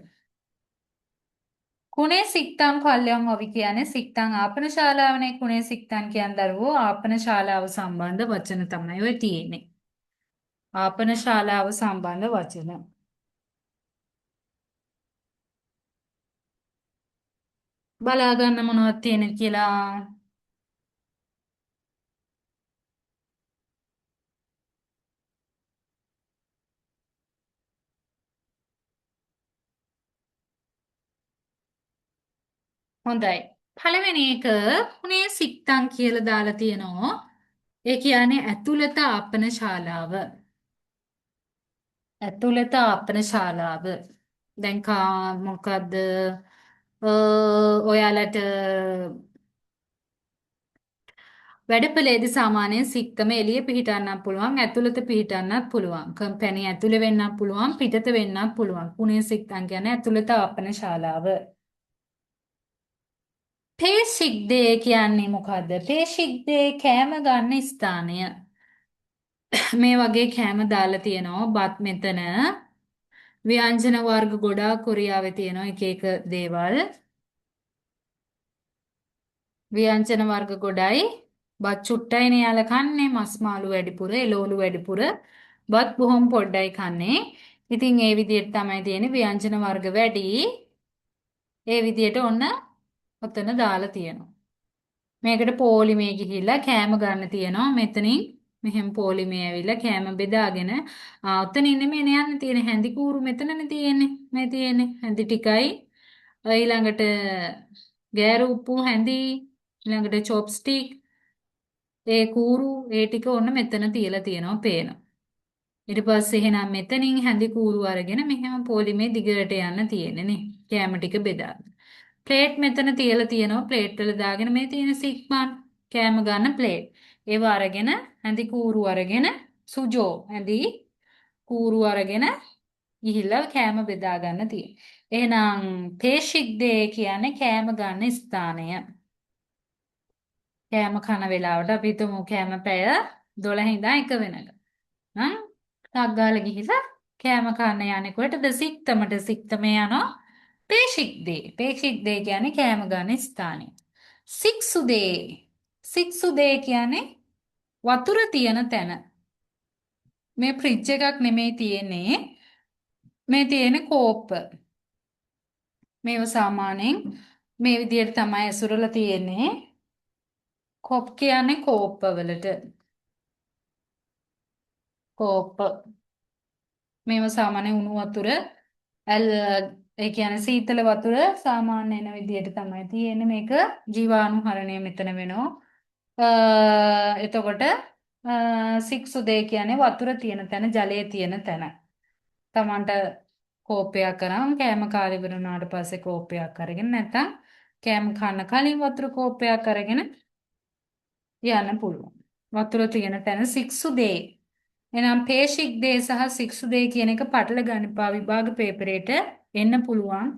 කුණේ සික්තන් පල්ලෙයන් ඔවි කියන්නේ සික්තන් ආපන ශාලාවනේ කුණේ සික්තන් කියන දරුවෝ ආපන ශාලාව සම්බන්ධ වචන තමයි ඔය තියෙන්නේ. ආපන ශාලාව සම්බන්ධ වචන. බලා ගන්න මොනවද තියෙන්නේ කියලා. හොඳයි. පළවෙනි එක කුණේ සික්තන් කියලා දාලා තියෙනවා. ඒ කියන්නේ ඇතුළත ආපන ශාලාව. ඇතුළත ආපන ශාලාව. දැන් මොකද්ද ඔයාලට වැඩපළේදී සාමාන්‍යයෙන් සික්තම එළිය පිහිටන්නත් පුළුවන් ඇතුළත පිහිටන්නත් පුළුවන්. කම්පැනි ඇතුළේ වෙන්නත් පුළුවන් පිටත වෙන්නත් පුළුවන්. කුණේ සික්තන් කියන්නේ ඇතුළත ආපන ශාලාව. පේශික්දේ කියන්නේ මොකද්ද? පේශික්දේ කෑම ගන්න ස්ථානය. මේ වගේ කෑම දාලා තියෙනවා. බත් මෙතන ව්‍යංජන වර්ග ගොඩාක් කොරියාවේ තියෙනවා එක එක දේවල්. ව්‍යංජන වර්ග ගොඩයි. බත් චුට්ටයිනේ යාල කන්නේ මස් මාළු වැඩිපුර එළවලු වැඩිපුර බත් බොහොම පොඩ්ඩයි කන්නේ. ඉතින් ඒ විදිහට තමයි තියෙන්නේ ව්‍යංජන වර්ග වැඩි. ඒ විදිහට ඔන්න ඔතන දාලා තියෙනවා. මේකට පොලිමේ ගිහිල්ලා කෑම ගන්න තියෙනවා. මෙතනින් මෙහෙම පොලිමේ ඇවිල්ලා කෑම බෙදාගෙන ඔතනින් නෙමෙයි යන්න තියෙන්නේ හැඳි කූරු මෙතනනේ තියෙන්නේ. මේ තියෙන්නේ හැඳි ටිකයි ඊළඟට ගෑරු උප්පු හැඳි ඊළඟට චොප්ස්ටික් ඒ කූරු ඒ ටික ඔන්න මෙතන තියලා තියෙනවා පේනවා. ඊට පස්සේ එහෙනම් මෙතනින් හැඳි කූරු අරගෙන මෙහෙම පොලිමේ දිගට යන්න තියෙන්නේ නේ. කෑම ටික බෙදාගෙන. ප්ලේට් මෙතන තියලා තියෙනවා. ප්ලේට් වල දාගෙන මේ තියෙන සික්මන් කෑම ගන්න ප්ලේට්. ඒව අරගෙන හැඳි කූරු අරගෙන සුජෝ හැඳි කූරු අරගෙන ගිහිල්ලා කෑම බෙදා ගන්න තියෙනවා. එහෙනම් පේශික් දේ කියන්නේ කෑම ගන්න ස්ථානය. කෑම කන වෙලාවට අපි හිතමු කෑම පැය 12 ඉඳන් 1 වෙනකම්. හ්ම් ටක් ගාලා ගිහිල්ලා කෑම කන්න යන්නේ කොහෙටද? සික්තමට. සික්තමේ යනවා පේශික් දේ. පේශික් දේ කියන්නේ කෑම ගන්න ස්ථානය. සික්සු දේ. සික්සු දේ කියන්නේ වතුර තියෙන තැන. මේ ෆ්‍රිජ් එකක් නෙමෙයි තියෙන්නේ. මේ තියෙන කෝප්ප. මේව සාමාන්‍යයෙන් මේ විදිහට තමයි ඇසුරලා තියෙන්නේ. කොප් කියන්නේ කෝප්ප වලට. කෝප්ප. මේව සාමාන්‍ය උණු වතුර ඒ කියන්නේ සීතල වතුර සාමාන්‍ය එන විදිහට තමයි තියෙන්නේ. මේක ජීවාණුහරණය මෙතන වෙනවා. එතකොට සික්සුදේ කියන්නේ වතුර තියෙන තැන ජලයේ තියෙන තැන. Tamanට කෝපයක් කරන් කෑම කාලේ ඉවර වුණාට පස්සේ කෝපයක් අරගෙන නැත්නම් කෑම කන්න කලින් වතුර කෝපයක් අරගෙන යන්න පුළුවන්. වතුර තියෙන තැන සික්සුදේ. එහෙනම් පේශික් දේ සහ සික්සුදේ කියන එක පටල ගන්න එපා විභාග පේපරේට එන්න පුළුවන්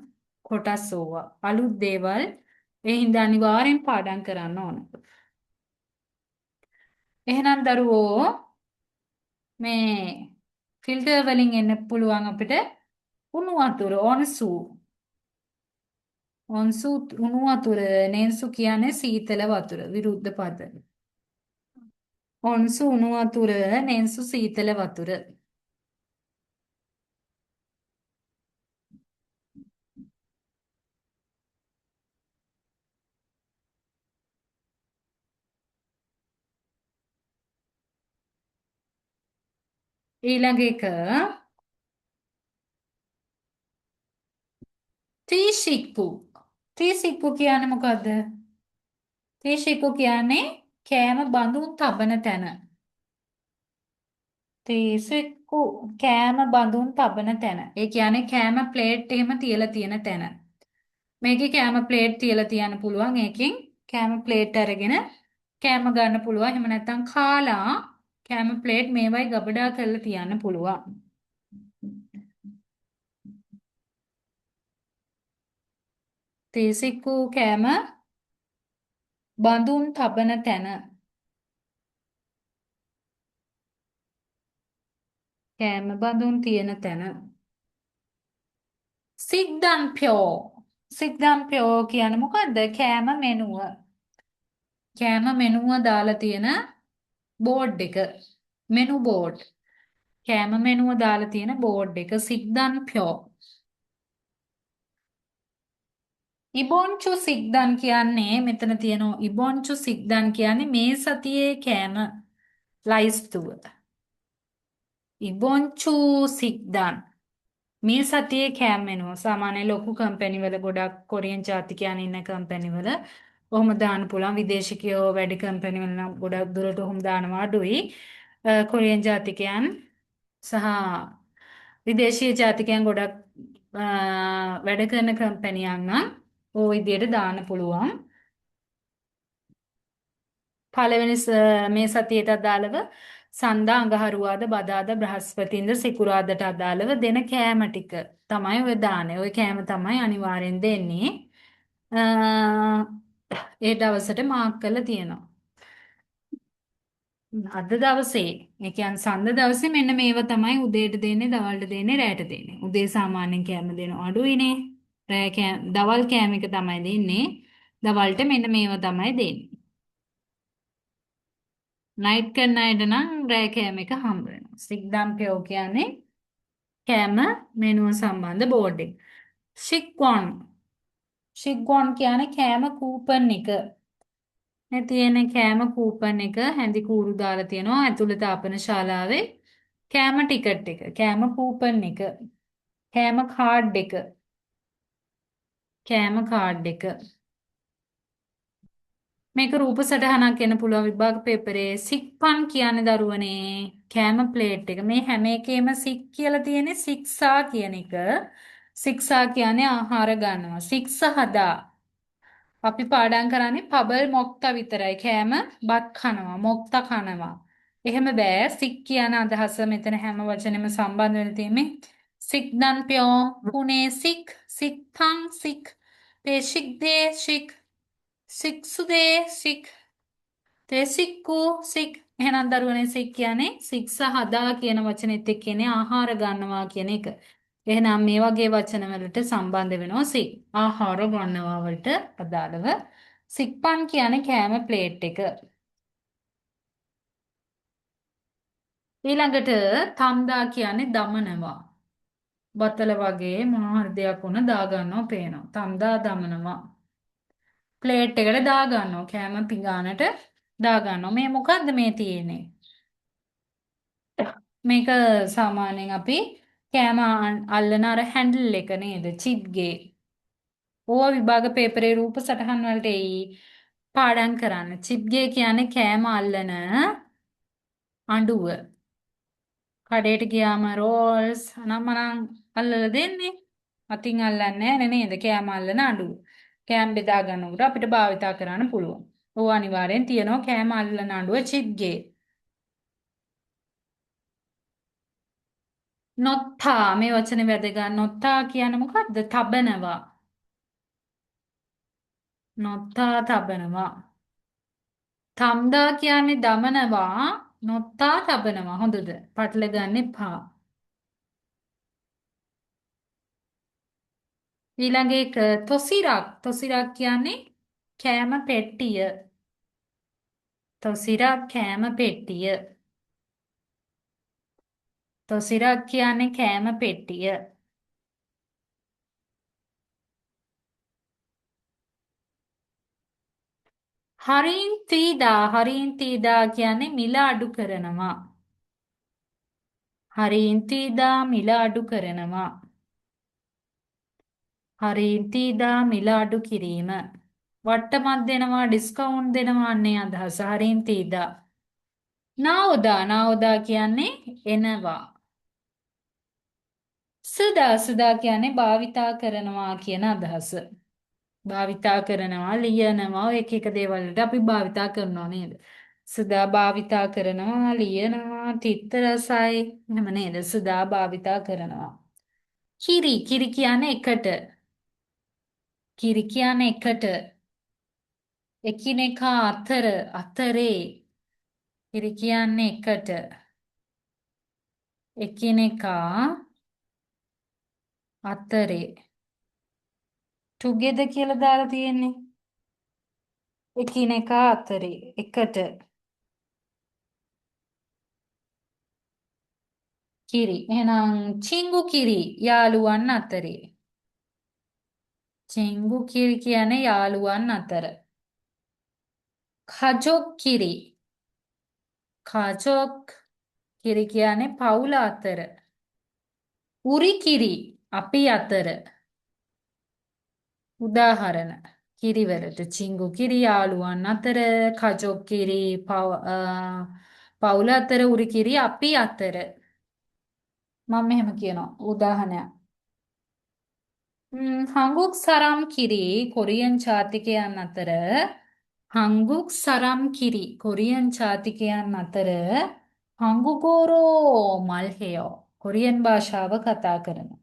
කොටස් ඕවා. අලුත් දේවල් ඒ හින්දා අනිවාර්යෙන් පාඩම් කරන්න ඕන. එහෙනම් දරුවෝ මේ ෆිල්ටර් වලින් එන්න පුළුවන් අපිට උණු වතුර ඔන්සු. ඔන්සු උණු වතුර නෙන්සු කියන්නේ සීතල වතුර විරුද්ධ පද. ඔන්සු උණු වතුර නෙන්සු සීතල වතුර. ඊළඟ එක ත්‍රිශික්කු. ත්‍රිශික්කු කියන්නේ මොකද්ද? ත්‍රිශික්කු කියන්නේ කෑම බඳුන් තබන තැන. ත්‍රිශික්කු කෑම බඳුන් තබන තැන. ඒ කියන්නේ කෑම ප්ලේට් එහෙම තියලා තියෙන තැන. මේකේ කෑම ප්ලේට් තියලා තියන්න පුළුවන්. ඒකෙන් කෑම ප්ලේට් අරගෙන කෑම ගන්න පුළුවන්. එහෙම නැත්නම් කාලා කෑම ප්ලේට් මේවයි ගබඩා කරලා තියන්න පුළුවන්. ත්‍රිශික්කු කෑම බඳුන් තබන තැන. කෑම බඳුන් තියෙන තැන. සිග්දන්පියෝ. සිග්දන්පියෝ කියන්නේ මොකද්ද? කෑම මෙනුව. කෑම මෙනුව දාලා තියෙන බෝඩ් එක. Menu board. කෑම මෙනුව දාලා තියෙන බෝඩ් එක සිග්දන්පියෝ. ඉබොන්චු සිග්දන් කියන්නේ මෙතන තියෙනවා ඉබොන්චු සිග්දන් කියන්නේ මේ සතියේ කෑම ලයිස්තුව. ඉබොන්චු සිග්දන් මේ සතියේ කෑම මෙනුව සාමාන්‍ය ලොකු කම්පැනිවල ගොඩක් කොරියන් ජාතිකයන් ඉන්න කම්පැනිවල ඔහොම දාන්න පුළුවන් විදේශිකයෝ වැඩි කම්පැනිවල නම් ගොඩක් දුරට ඔහොම දානවා අඩුයි. කොරියන් ජාතිකයන් සහ විදේශීය ජාතිකයන් ගොඩක් වැඩ කරන කම්පැනියක් නම් ඕ විදියට දාන්න පුළුවන්. පළවෙනි මේ සතියට අදාළව සන්දා අඟහරුවාද බදාදා බ්‍රහස්පතින්ද සිකුරාදට අදාළව දෙන කෑම ටික තමයි ඔය දාන්නේ. ඔය කෑම තමයි අනිවාර්යෙන් දෙන්නේ. අ, ඒ දවසට මාක් කරලා තියෙනවා. අද දවසේ ඒ කියන්නේ සඳ දවසේ මෙන්න මේව තමයි උදේට දෙන්නේ, දවල්ට දෙන්නේ, රැට දෙන්නේ. උදේ සාමාන්‍යයෙන් කෑම දෙනවා අඩුයිනේ. රෑ දවල් කෑම එක තමයි දෙන්නේ. දවල්ට මෙන්න මේව තමයි දෙන්නේ. නයිට් කරන අයට නම් රෑ කෑම එක හම්බ වෙනවා. සිග්දම්පියෝ කියන්නේ කෑම මෙනුව සම්බන්ධ බෝඩ් එක. ශික්වොන්. ශික්වොන් කියන්නේ කෑම කූපන් එක. මේ තියෙන කෑම කූපන් එක හැඳි කූරු දාලා තියෙනවා ඇතුළත අපන ශාලාවේ කෑම ටිකට් එක. කෑම කූපන් එක. කෑම කාඩ් එක. කෑම කාඩ් එක. මේක රූප සටහනක් එන්න පුළුවන් විභාග පේපරේ සික්පන් කියන්නේ දරුවනේ කෑම ප්ලේට් එක මේ හැම එකේම සික් කියලා තියෙන්නේ සික්සා කියන එක සික්සා කියන්නේ ආහාර ගන්නවා සික්ස හදා අපි පාඩම් කරන්නේ පබල් මොක්තා විතරයි කෑම බත් කනවා මොක්තා කනවා එහෙම බෑ සික් කියන අදහස මෙතන හැම වචනෙම සම්බන්ධ වෙලා තියෙන්නේ සික් දන් පියෝ පුනේ සික් සික්පන් සික් පේශික් දේ සික් සික්සුදේ සික් තෙසික්කු සික් එහෙනම් දරුවනේ සික් කියන්නේ සික්ස හදා කියන වචනේත් එක්ක කියන්නේ ආහාර ගන්නවා කියන එක. එහෙනම් මේ වගේ වචන වලට සම්බන්ධ වෙනවා සික්. ආහාර ගන්නවා වලට අදාළව සික්පන් කියන්නේ කෑම ප්ලේට් එක. ඊළඟට තම්දා කියන්නේ දමනවා. බතල වගේ මොනවා හරි දෙයක් උන දා ගන්නවා පේනවා. තම්දා දමනවා. ප්ලේට් එකට දා ගන්නවා. කෑම පිඟානට දා ගන්නවා. මේ මොකද්ද මේ තියෙන්නේ? මේක සාමාන්‍යයෙන් අපි කෑම අල්ලන අර හැන්ඩල් එක නේද? චිප්ගේ. ඕවා විභාග පේපරේ රූප සටහන් වලට එයි පාඩම් කරන්න. චිප්ගේ කියන්නේ කෑම අල්ලන අඬුව. කඩේට ගියාම රෝල්ස් නම්මනම් අල්ලලා දෙන්නේ. අතින් අල්ලන්නේ නැහැ නේද? කෑම අල්ලන අඬුව. කෑම බෙදා ගන්නකොට අපිට භාවිතා කරන්න පුළුවන්. ඕවා අනිවාර්යෙන් තියෙනවා කෑම අල්ලන අඬුව චිප්ගේ. නොත්තා මේ වචනේ වැදගත්. නොත්තා කියන්නේ මොකද්ද? තබනවා. නොත්තා තබනවා. තම්දා කියන්නේ දමනවා. නොත්තා තබනවා. හොඳද? පටල ගන්න එපා. ඊළඟ එක තොසිරක්. තොසිරක් කියන්නේ කෑම පෙට්ටිය. තොසිරක් කෑම පෙට්ටිය. තොසිරක් කියන්නේ කෑම පෙට්ටිය. හරින් තීදා. හරින් තීදා කියන්නේ මිල අඩු කරනවා. හරින් තීදා මිල අඩු කරනවා. හරින් තීදා මිල අඩු කිරීම. වට්ටමක් දෙනවා ඩිස්කවුන්ට් දෙනවා අන්නේ අදහස හරින් තීදා. නාවදා කියන්නේ එනවා. සදා කියන්නේ භාවිතා කරනවා කියන අදහස. භාවිතා කරනවා ලියනවා ඔය එක දේවල් වලට අපි භාවිතා කරනවා නේද? සදා භාවිතා කරනවා ලියනවා තිත්ත රසයි එහෙම නේද? සදා භාවිතා කරනවා. කිරි කියන්නේ එකට. කිරි කියන්නේ එකට. එකිනෙකා අතර අතරේ කිරි කියන්නේ එකට. එකිනෙකා අතරේ together කියලා දාලා තියෙන්නේ. එකිනෙකා අතරේ එකට කිරි. එහෙනම් චිංගු කිරි යාළුවන් අතරේ. චිංගු කිරි කියන්නේ යාළුවන් අතර. කජොක් කිරි. කජොක් කිරි කියන්නේ පවුල අතර. උරි කිරි අපි අතර. උදාහරණ කිරිවලට චිංගු කිරි යාළුවන් අතර කජොක් කිරි පවුල අතර උරි කිරි අපි අතර. මම මෙහෙම කියනවා උදාහරණයක්. හංගුක් සරම් කිරි කොරියන් ජාතිකයන් අතර හංගුක් සරම් කිරි කොරියන් ජාතිකයන් අතර හංගුගෝරෝ මල්හෙයෝ කොරියන් භාෂාව කතා කරනවා.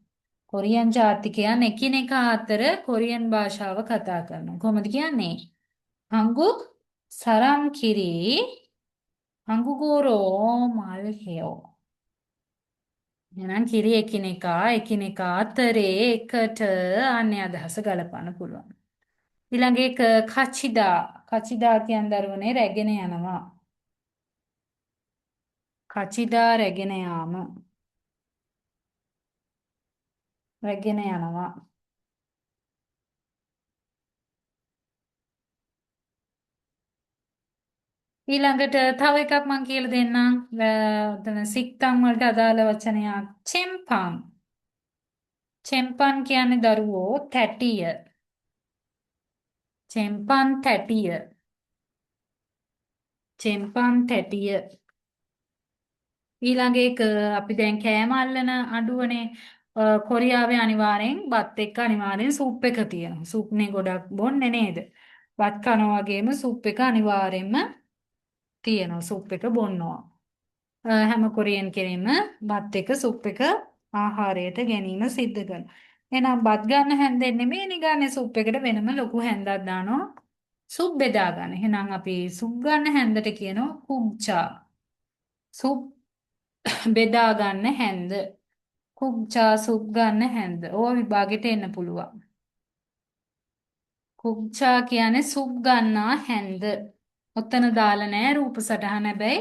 කොරියන් ජාතිකයන් එකිනෙකා අතර කොරියන් භාෂාව කතා කරනවා. කොහොමද කියන්නේ? හංගුක් සරම් කිරි හංගුගෝරෝ මල්හෙයෝ. එහෙනම් කිරි එකිනෙකා අතරේ එකට අන්‍ය අදහස ගලපන්න පුළුවන්. ඊළඟ එක කචිදා කියන දරුවනේ රැගෙන යනවා. කචිදා රැගෙන යාම. රැගෙන යනවා. ඊළඟට තව එකක් මම කියලා දෙන්නම්. ඔතන සික්තම් වලට අදාළ වචනයක් චෙම්පන්. චෙම්පන් කියන්නේ දරුවෝ තැටිය. චෙම්පන් තැටිය. චෙම්පන් තැටිය. ඊළඟ එක අපි දැන් කෑම අල්ලන අඩුවනේ කොරියාවේ අනිවාර්යෙන් බත් එක්ක අනිවාර්යෙන් සූප් එක තියෙනවා. සූප්නේ ගොඩක් බොන්නේ නේද? බත් කනවා වගේම සූප් එක අනිවාර්යෙන්ම තියෙනවා. සූප් එක බොන්නවා. හැම කොරියන් කෙනෙක්ම බත් එක සූප් එක ආහාරයට ගැනීම සිද්ධ කරනවා. එහෙනම් බත් ගන්න හැන්දෙන් නෙමෙයි ගන්නේ සූප් එකට වෙනම ලොකු හැන්දක් දානවා. සූප් බෙදා ගන්න. එහෙනම් අපි සූප් ගන්න හැන්දට කියනවා කුම්චා. සූප් බෙදා ගන්න හැන්ද. කුක්චා සුප් ගන්න හැන්ද. ඕවා විභාගෙට එන්න පුළුවන්. කුක්චා කියන්නේ සුප් ගන්නා හැන්ද. ඔතන දාලා නෑ රූප සටහන හැබැයි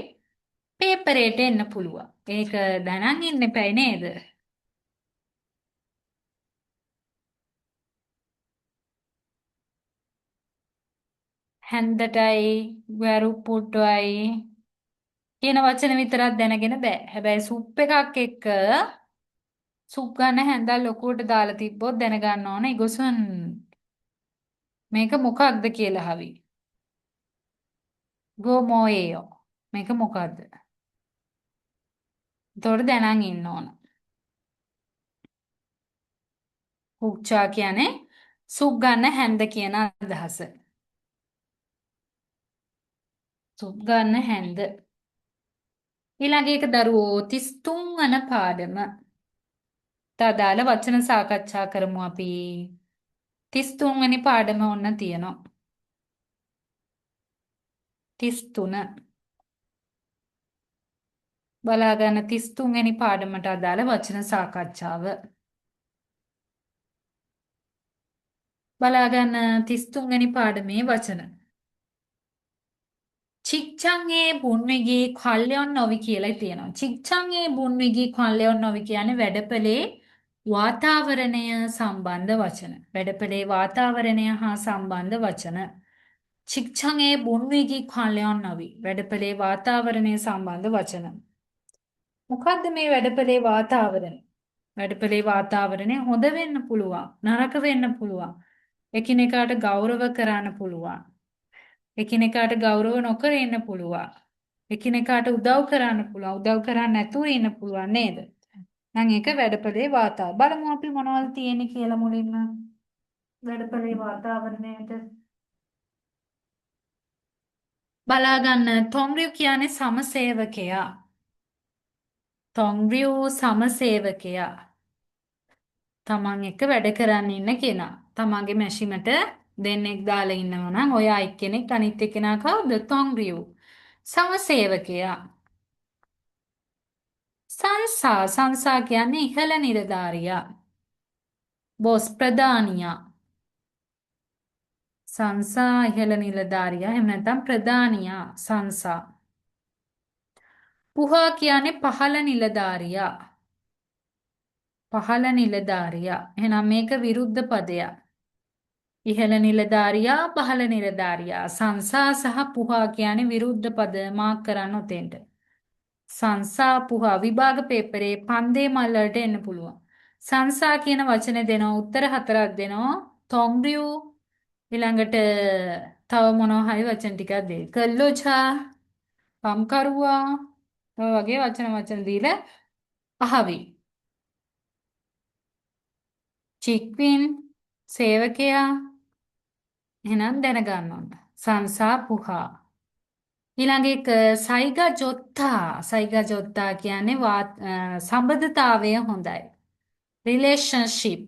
පේපරේට එන්න පුළුවන්. ඒක දැනන් ඉන්න එපයි නේද? හැන්දටයි වැරුප්පුට්ටුවයි කියන වචන විතරක් දැනගෙන බෑ. හැබැයි සුප් එකක් එක්ක සුප් ගන්න හැන්දල් ලොකුවට දාලා තිබ්බොත් දැනගන්න ඕන ඉගොසන් මේක මොකක්ද කියලා හවි. ගෝමෝයේයෝ මේක මොකක්ද? එතකොට දැනන් ඉන්න ඕන. කුක්චා කියන්නේ සුප් ගන්න හැන්ද කියන අදහස. සුප් ගන්න හැන්ද. ඊළඟ එක දරුවෝ 33 වන පාඩම. තදාල වචන සාකච්ඡා කරමු අපි. 33 වෙනි පාඩම ඔන්න තියෙනවා. 33 බලා ගන්න 33 වෙනි පාඩමට අදාළ වචන සාකච්ඡාව. බලා ගන්න 33 වෙනි පාඩමේ වචන. චික්චන්ගේ බුන්විගේ කල්යොන් නොවි කියලා තියෙනවා. චික්චන්ගේ බුන්විගේ කල්යොන් නොවි කියන්නේ වැඩපලේ වාතාවරණය සම්බන්ධ වචන. වැඩපලේ වාතාවරණය හා සම්බන්ධ වචන. චික්චන්ගේ බුන්විගේ කල්යොන් නොවි වැඩපලේ වාතාවරණය සම්බන්ධ වචන. මොකද්ද මේ වැඩපලේ වාතාවරණය? වැඩපලේ වාතාවරණය හොඳ වෙන්න පුළුවන්, නරක වෙන්න පුළුවන්. එකිනෙකාට ගෞරව කරන්න පුළුවන්. එකිනෙකාට ගෞරව නොකර ඉන්න පුළුවන්. එකිනෙකාට උදව් කරන්න පුළුවන්. උදව් කරන්න නැතුව ඉන්න පුළුවන් නේද? නම් ඒක වැඩපලේ වාතාවරණය. බලමු අපි මොනවද තියෙන්නේ කියලා මුලින්ම. වැඩපලේ වාතාවරණයට බලා ගන්න තොම්රියු කියන්නේ සමසේවකයා. තොම්රියු සමසේවකයා. තමන් එක්ක වැඩ කරන්න ඉන්න කෙනා. තමන්ගේ මැෂිමට දෙන්නෙක් දාලා ඉන්නවා නම් ඔය එක්කෙනෙක් අනිත් එක්කෙනා කවුද? තොම්රියු. සමසේවකයා. සංසා කියන්නේ ඉහළ නිලධාරියා. බොස් ප්‍රධානියා. සංසා ඉහළ නිලධාරියා එහෙම නැත්නම් ප්‍රධානියා සංසා. පුහා කියන්නේ පහළ නිලධාරියා. පහළ නිලධාරියා. එහෙනම් මේක විරුද්ධ පදයක්. ඉහළ නිලධාරියා පහළ නිලධාරියා. සංසා සහ පුහා කියන්නේ විරුද්ධ පද මාක් කරන්න උතෙන්ට. සංසා පුහා විභාග පේපරේ පන්දේ මල්ලට එන්න පුළුවන්. සංසා කියන වචනේ දෙනවා උත්තර හතරක් දෙනවා. තොංරියු ඊළඟට තව මොනවා හරි වචන ටිකක් දෙයි. කල්ලෝචා පම්කරුවා ඔය වගේ වචන දීලා අහවි. චික්වින් සේවකයා එහෙනම් දැනගන්න ඕන. සංසා පුහා. ඊළඟ එක සයිගා ජොත්තා. සයිගා ජොත්තා කියන්නේ සම්බන්ධතාවය හොඳයි. රිලේෂන්ෂිප්.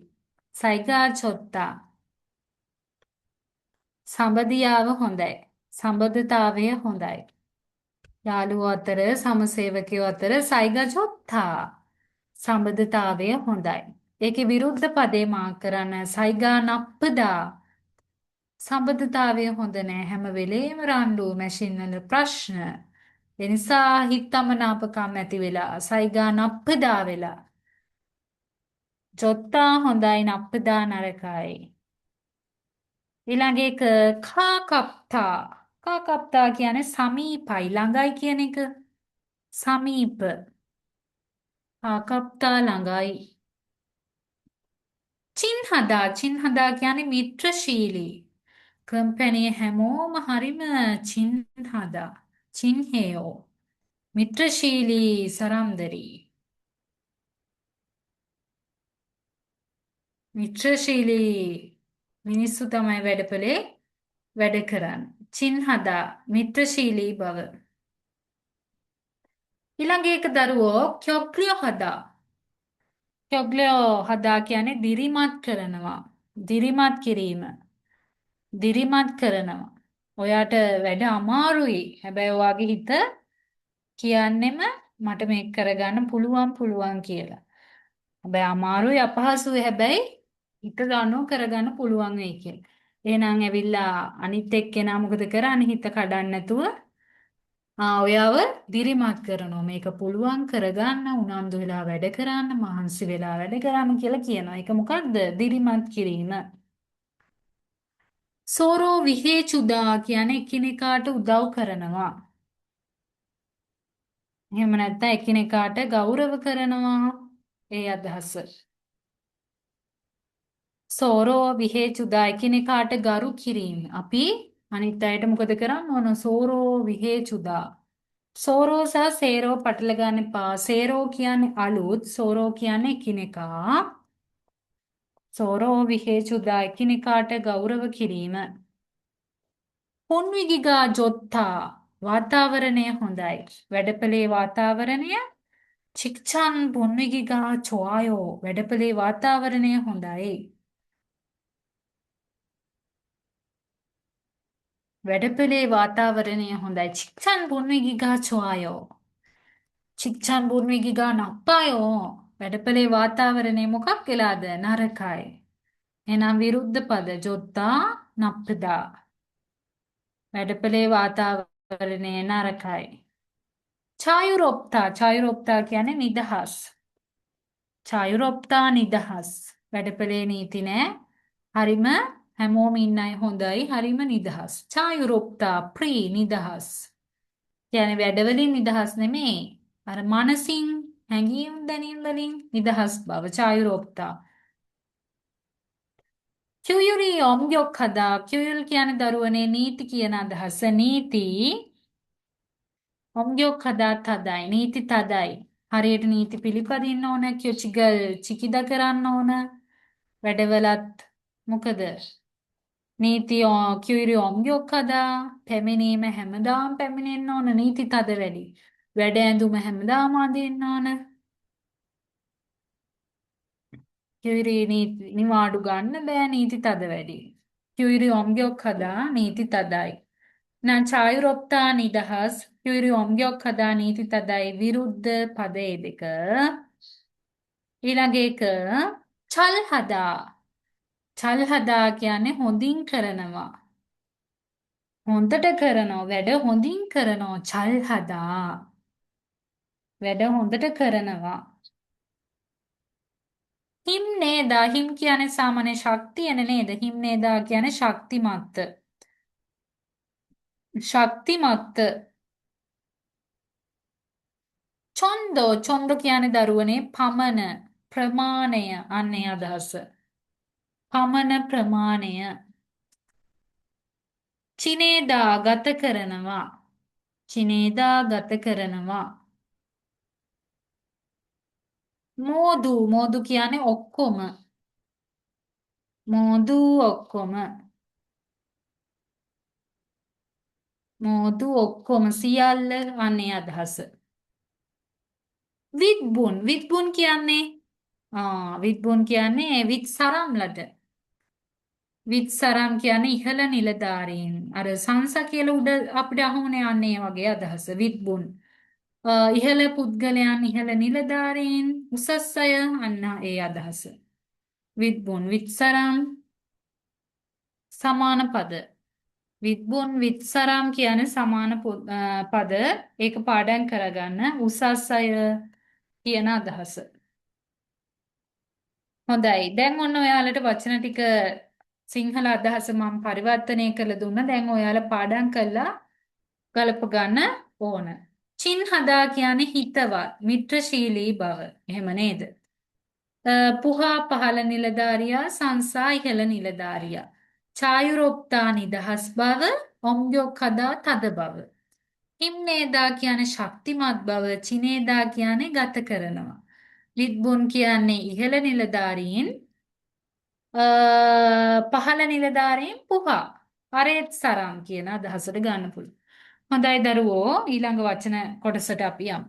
සයිගා ජොත්තා. සම්බන්ධියාව හොඳයි. සම්බන්ධතාවය හොඳයි. යාළුවෝ අතර සමසේවකයෝ අතර සයිගා ජොත්තා. සම්බන්ධතාවය හොඳයි. ඒකේ විරුද්ධ පදේ මාක් කරන්න සයිගා නප්පදා. සම්බන්ධතාවය හොඳ නෑ හැම වෙලේම රණ්ඩු මැෂින් වල ප්‍රශ්න. ඒ නිසා හිතමනාපකම් ඇති වෙලා සයිගා නප්පදා වෙලා. ජොත්තා හොඳයි නප්පදා නරකයි. ඊළඟ එක කාකප්තා. කාකප්තා කියන්නේ සමීපයි ළඟයි කියන එක. සමීප. කාකප්තා ළඟයි. චින්හදා කියන්නේ මිත්‍රශීලී. කම්පැනි හැමෝම හරිම චින්හදා. චින්හයෝ. මිත්‍රශීලී සරම්දරී. මිත්‍රශීලී මිනිස්සු තමයි වැඩපලේ වැඩ කරන්න. චින්හදා මිත්‍රශීලී බව. ඊළඟ එක දරුවෝ ක්යොග්ලියෝ හදා. ක්යොග්ලියෝ හදා කියන්නේ දිරිමත් කරනවා. දිරිමත් කිරීම. දිරිමත් කරනවා. ඔයාට වැඩ අමාරුයි. හැබැයි ඔයාගේ හිත කියන්නෙම මට මේක කරගන්න පුළුවන් කියලා. හැබැයි අමාරුයි අපහසුයි හැබැයි හිත ගන්නව කරගන්න පුළුවන් වෙයි කියලා. එහෙනම් ඇවිල්ලා අනිත් එක්කෙනා මොකද කරන්නේ හිත කඩන්න නැතුව ඔයාව දිරිමත් කරනවා. මේක පුළුවන් කරගන්න උනන්දු වෙලා වැඩ කරන්න මහන්සි වෙලා වැඩ කරන්න කියලා කියනවා. ඒක මොකක්ද? දිරිමත් කිරීම. සෝරෝ විහෙචුදා කියන්නේ එකිනෙකාට උදව් කරනවා. එහෙම නැත්නම් එකිනෙකාට ගෞරව කරනවා. ඒ අදහස. සෝරෝ විහෙචුදා එකිනෙකාට ගරු කිරීම. අපි අනිත් අයට මොකද කරන්න ඕන? සෝරෝ විහෙචුදා. සෝරෝ සහ සේරෝ පටල ගන්න එපා. සේරෝ කියන්නේ අලුත්, සෝරෝ කියන්නේ එකිනෙකා. සෝරෝ විහෙචුදා එකිනෙකාට ගෞරව කිරීම. පුන්විගිගා ජොත්තා වාතාවරණය හොඳයි. වැඩපලේ වාතාවරණය චික්චන් පුන්විගිගා චොආයෝ වැඩපලේ වාතාවරණය හොඳයි. වැඩපලේ වාතාවරණය හොඳයි. චික්චන් පුන්විගිගා චොආයෝ. චික්චන් පුන්විගිගා නප්පායෝ වැඩපලේ වාතාවරණය මොකක් වෙලාද? නරකයි. එහෙනම් විරුද්ධ පද ජොත්තා නප්පදා. වැඩපලේ වාතාවරණය නරකයි. ඡායුරොප්තා කියන්නේ නිදහස්. ඡායුරොප්තා නිදහස්. වැඩපලේ නීති නෑ. හරිම හැමෝම ඉන්නයි හොඳයි. හරිම නිදහස්. ඡායුරොප්තා ප්‍රී නිදහස්. කියන්නේ වැඩවලින් නිදහස් නෙමේ. අර මනසින් හැඟීම් දැනීම් වලින් නිදහස් බව ඡායුරොප්තා. කියුයුරි ඔම්ග්‍යොක් හදා කියුයුල් කියන්නේ දරුවනේ නීති කියන අදහස. නීති ඔම්ග්‍යොක් හදා තදයි. නීති තදයි. හරියට නීති පිළිපදින්න ඕන. කියොචිගල් චිකිද කරන්න ඕන. වැඩවලත් මොකද? නීති කියුයුරි ඔම්ග්‍යොක් හදා පැමිණීම හැමදාම පැමිණෙන්න ඕන. නීති තද වැඩි. වැඩ ඇඳුම හැමදාම අඳින්න ඕන. කියුයුරි නිවාඩු ගන්න බෑ නීති තද වැඩි. කියුයුරි ඔම්ග්‍යොක් හදා නීති තදයි. ඡායුරොප්තා නිදහස් යුරි ඔම්ගියක් හදා නීති තදයි විරුද්ධ පදේ දෙක. ඊළඟ එක චල් හදා. චල් හදා කියන්නේ හොඳින් කරනවා. හොඳට කරනවා. වැඩ හොඳින් කරනවා. චල් හදා. වැඩ හොඳට කරනවා. හිම් නේදා. හිම් කියන්නේ සාමාන්‍ය ශක්තියනේ නේද? හිම් නේදා කියන්නේ ශක්තිමත්. ශක්තිමත්. චොන්දෝ. චොන්දෝ කියන්නේ දරුවනේ පමණ. ප්‍රමාණය. අන්නේ අදහස. පමණ ප්‍රමාණය. චිනේදා ගත කරනවා. චිනේදා ගත කරනවා. මෝදු. මෝදු කියන්නේ ඔක්කොම. මෝදු ඔක්කොම. මෝදු ඔක්කොම සියල්ල අනේ අදහස. විත්බුන්. විත්බුන් කියන්නේ විත්බුන් කියන්නේ විත් සරම්ලට. විත් සරම් කියන්නේ ඉහළ නිලධාරීන්. අර සංසා කියලා උඩ අපිට අහුනේ අන්නේ වගේ අදහස. විත්බුන්. ඉහළ පුද්ගලයන් ඉහළ නිලධාරීන් උසස් අය අන්න ඒ අදහස. විත්බුන් විත්සරම් සමාන පද. විත්බුන් විත්සරම් කියන්නේ සමාන පද. ඒක පාඩම් කරගන්න උසස් අය කියන අදහස. හොඳයි. දැන් ඔන්න ඔයාලට වචන ටික සිංහල අදහස මම පරිවර්තනය කරලා දුන්නා. දැන් ඔයාලා පාඩම් කළා ගලප ගන්න ඕන. චින් හදා කියන්නේ හිතවත්, මිත්‍රශීලී බව. එහෙම නේද? පුහා පහළ නිලධාරියා සංසා ඉහළ නිලධාරියා. ඡායුරොප්තා නිදහස් බව, ඔම්ගොක් හදා තද බව. හිම්නේදා කියන්නේ ශක්තිමත් බව, චිනේදා කියන්නේ ගත කරනවා. විත්බුන් කියන්නේ ඉහළ නිලධාරීන්, පහළ නිලධාරීන් පුහා. අරේත් සරම් කියන අදහසට ගන්න පුළුවන්. හොඳයි දරුවෝ ඊළඟ වචන කොටසට අපි යමු.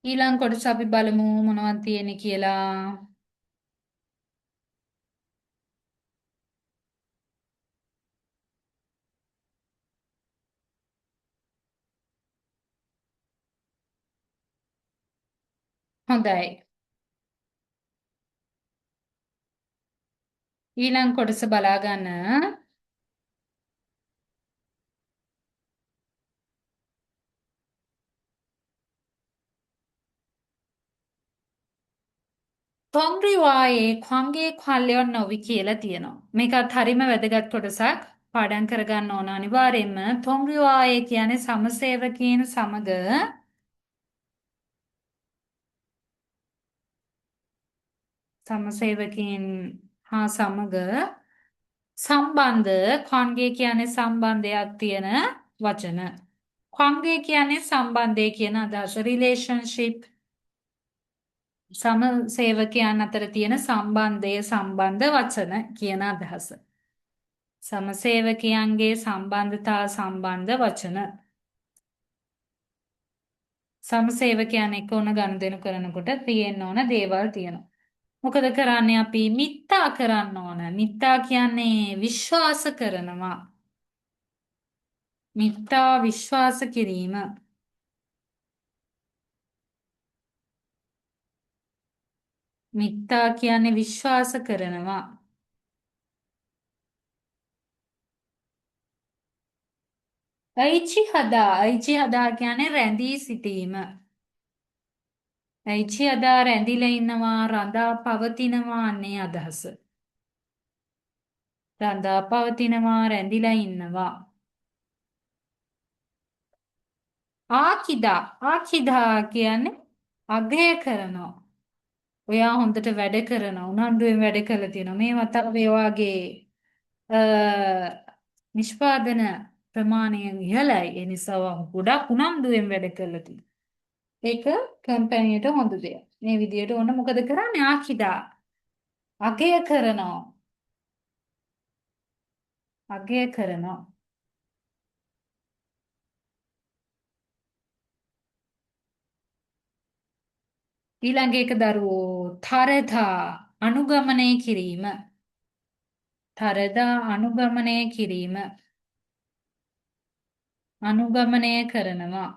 ඊළඟ කොටස අපි බලමු මොනවද තියෙන්නේ කියලා. හොඳයි. ඊළඟ කොටස බලා ගන්න. තොම්රිවායේ ඛංගේ ඛල්ලියොන් නොවි කියලා තියෙනවා. මේකත් හරිම වැදගත් කොටසක්. පාඩම් කරගන්න ඕන අනිවාර්යයෙන්ම. තොම්රිවායේ කියන්නේ සමසේවකයන් සමග සමසේවකයන් හා සමග සම්බන්ධ ඛංගේ කියන්නේ සම්බන්ධයක් තියෙන වචන. ඛංගේ කියන්නේ සම්බන්ධය කියන අදහස. රිලේෂන්ෂිප් සමසේවකයන් අතර තියෙන සම්බන්ධය සම්බන්ධ වචන කියන අදහස. සමසේවකයන්ගේ සම්බන්ධතා සම්බන්ධ වචන. සමසේවකයන් එක්ක ඕන ගනුදෙනු කරනකොට තියෙන්න ඕන දේවල් තියෙනවා. මොකද කරන්නේ අපි මිත්තා කරන්න ඕන. මිත්තා කියන්නේ විශ්වාස කරනවා. මිත්තා විශ්වාස කිරීම. මිත්තා කියන්නේ විශ්වාස කරනවා. අයිචි හදා කියන්නේ රැඳී සිටීම. ඇයිචි අදා රැඳිලා ඉන්නවා රඳා පවතිනවා අන්නේ අදහස. රඳා පවතිනවා රැඳිලා ඉන්නවා. ආකිදා කියන්නේ අගය කරනවා. ඔයා හොඳට වැඩ කරනවා. උනන්දුවෙන් වැඩ කරලා තියෙනවා. මේවත් අපි ඔයාගේ නිෂ්පාදන ප්‍රමාණය ඉහළයි. ඒ නිසා ඔයා ගොඩක් උනන්දුවෙන් වැඩ කරලා තියෙනවා. ඒක කම්පැනියට හොඳ දෙයක්. මේ විදියට ඕන මොකද කරන්නේ ආකිදා අගය කරනවා. අගය කරනවා. ඊළඟ එක දරුවෝ තරදා අනුගමනය කිරීම. තරදා අනුගමනය කිරීම. අනුගමනය කරනවා.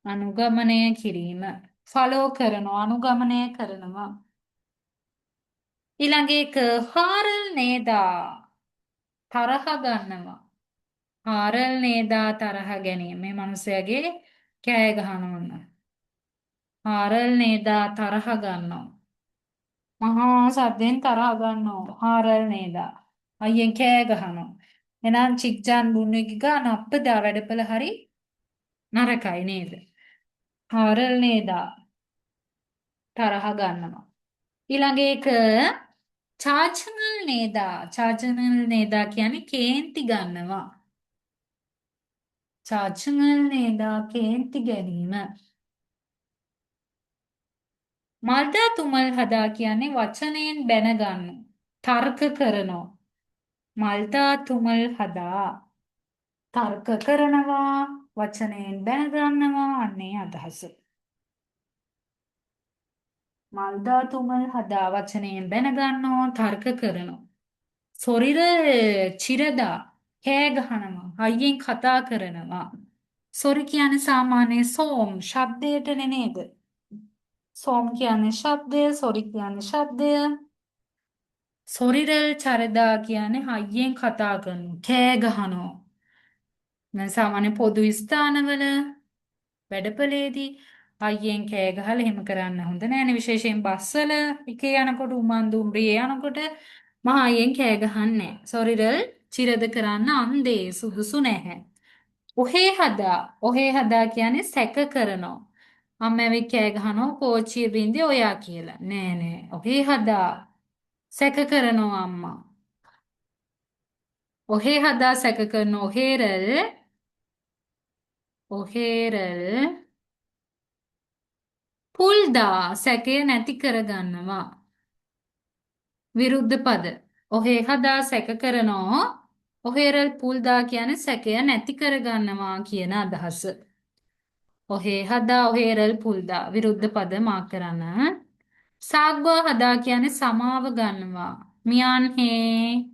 අනුගමනය කිරීම. ෆලෝ කරනවා. අනුගමනය කරනවා. ඊළඟ එක හාරල් නේදා තරහ ගන්නවා. හාරල් නේදා තරහ ගැනීම. මේ මිනිසයාගේ කෑ ගහනවා. හාරල් නේදා තරහ ගන්නවා. මහා සද්දෙන් තරහ ගන්නවා. හාරල් නේදා. අයියෙන් කෑ ගහනවා. එහෙනම් චික්ජාන් බුන්නේ ගාන අප්පදා වැඩපළ හරි නරකයි නේද? හාරල් නේදා තරහ ගන්නවා. ඊළඟ එක චාචනල් නේදා. චාචනල් නේදා කියන්නේ කේන්ති ගන්නවා. චාචනල් නේදා කේන්ති ගැනීම. මල්දා තුමල් හදා කියන්නේ වචනයෙන් බැනගන්න. තර්ක කරනවා. මල්දා තුමල් හදා තර්ක කරනවා වචනයෙන් බැනගන්නවා අන්නේ අදහස. මල්දා තුමල් හදා වචනයෙන් බැනගන්නවා තර්ක කරනවා. සොරිර චිරදා කෑ ගහනවා හයියෙන් කතා කරනවා. සොරි කියන්නේ සාමාන්‍ය සෝම් ශබ්දයටනේ නේද? සෝම් කියන්නේ ශබ්දය, සොරි කියන්නේ ශබ්දය. සොරිරල් චරදා කියන්නේ හයියෙන් කතා කරනවා, කෑ ගහනවා. දැන් සාමාන්‍ය පොදු ස්ථානවල වැඩපළේදී හයියෙන් කෑ ගහලා එහෙම කරන්න හොඳ නෑනේ. විශේෂයෙන් බස්වල එකේ යනකොට උමන්දුම්රියේ යනකොට මහා හයියෙන් කෑ ගහන්නේ. සොරිරල් චිරද කරන්න අන්දේ සුදුසු නැහැ. ඔහේ හදා කියන්නේ සැක කරනවා. අම්ම ඇවිත් කෑ ගහනවා කෝච්චිය බින්දේ ඔයා කියලා. නෑ නෑ. ඔහේ හදා සැක කරනවා අම්මා. ඔහේ හදා සැක කරන ඔහේරල් පුල්දා සැකය නැති කරගන්නවා. විරුද්ධ පද. ඔහේ හදා සැක කරනෝ ඔහේරල් පුල්දා කියන සැකය නැති කරගන්නවා කියන අදහස. ඔහේ හදා ඔහේරල් පුල්දා විරුද්ධ පද මාක් කරන්න. සාග්වා හදා කියන්නේ සමාව ගන්නවා. මියන්හේ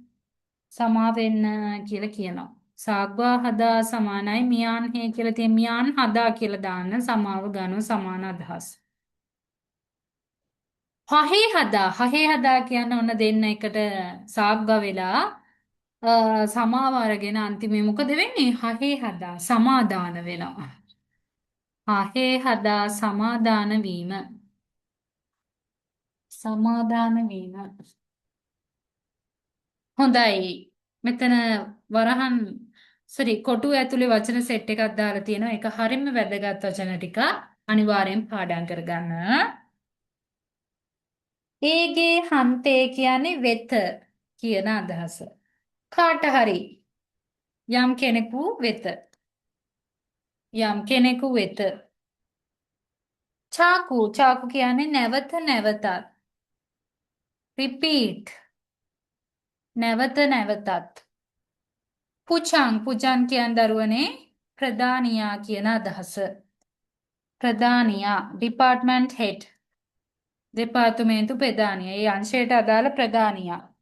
සමාවෙන්න කියලා කියනවා. සාග්වා හදා සමානයි මියන්හේ කියලා තියෙන මියන් හදා කියලා දාන්න සමාව ගන්නව සමාන අදහස්. හහේ හදා කියන්නේ ඔන්න දෙන්න එකට සාග්ගා වෙලා සමාව අරගෙන අන්තිමේ මොකද වෙන්නේ? හහේ හදා සමාදාන වෙනවා. හහේ හදා සමාදාන වීම. සමාදාන වීම. හොඳයි. මෙතන වරහන් කොටුව ඇතුලේ වචන සෙට් එකක් දාලා තියෙනවා. ඒක හරියම වැදගත් වචන ටික. අනිවාර්යෙන් පාඩම් කරගන්න. ඒගේ හන්තේ කියන්නේ වෙත කියන අදහස. කාට හරි යම් කෙනෙකු වෙත. යම් කෙනෙකු වෙත. චාකු කියන්නේ නැවත නැවතත්. repeat නැවත නැවතත්. පුචන් කියන දරුවනේ ප්‍රධානියා කියන අදහස. ප්‍රධානියා ඩිපාර්ට්මන්ට් හෙඩ්. දෙපාර්තමේන්තු ප්‍රධානියා. ඒ අංශයට අදාළ ප්‍රධානියා.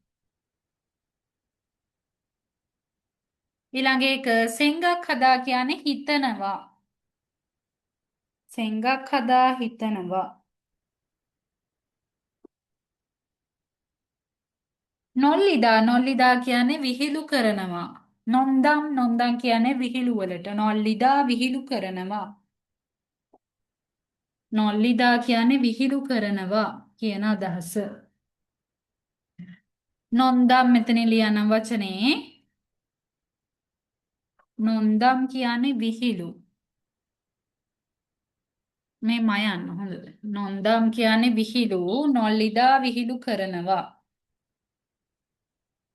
ඊළඟ එක සෙංගක් හදා කියන්නේ හිතනවා. සෙංගක් හදා හිතනවා. නොල්ලිදා කියන්නේ විහිළු කරනවා. නොන්දම් කියන්නේ විහිළු වලට. නොල්ලිදා විහිළු කරනවා. නොල්ලිදා කියන්නේ විහිළු කරනවා කියන අදහස. නොන්දම් මෙතන ලියන වචනේ නොන්දම් කියන්නේ විහිළු. මේ මයන්න හොඳද? නොන්දම් කියන්නේ විහිළු, නොල්ලිදා විහිළු කරනවා.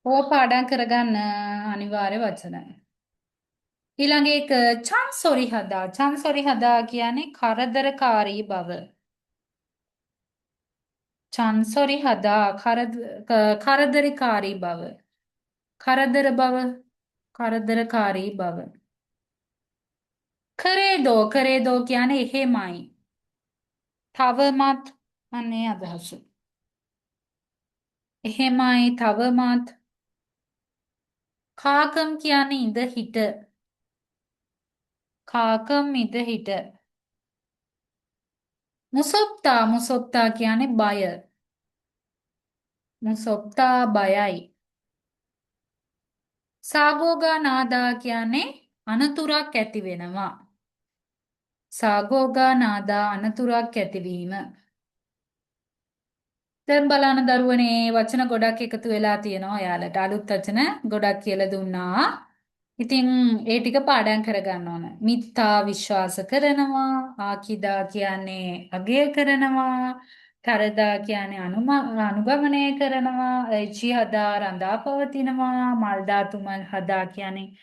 ඕක පාඩම් කරගන්න අනිවාර්ය වචන. ඊළඟ එක චන්සොරි හදා කියන්නේ කරදරකාරී බව. චන්සොරි හදා කරදරකාරී බව. කරදරකාරී බව. කරේදෝ කියන්නේ එහෙමයි. තවමත් අනේ අදහස. එහෙමයි තවමත් කාකම් කියන්නේ ඉඳ හිට. කාකම් ඉඳ හිට. මුසොප්තා මුසොප්තා කියන්නේ බය. මුසොප්තා බයයි. සාගෝගා නාදා කියන්නේ අනතුරක් ඇති වෙනවා. සාගෝගා නාදා අනතුරක් ඇතිවීම. දැන් බලන්න දරුවනේ වචන ගොඩක් එකතු වෙලා තියෙනවා. ඔයාලට අලුත් වචන ගොඩක් කියලා දුන්නා. ඉතින් ඒ ටික පාඩම් කරගන්න ඕන. මිත්තා විශ්වාස කරනවා. ආකිදා කියන්නේ අගය කරනවා. තරදා කියන්නේ අනුගමනය කරනවා. එචි හදා රඳා පවතිනවා. මල්දාතුමල් හදා කියන්නේ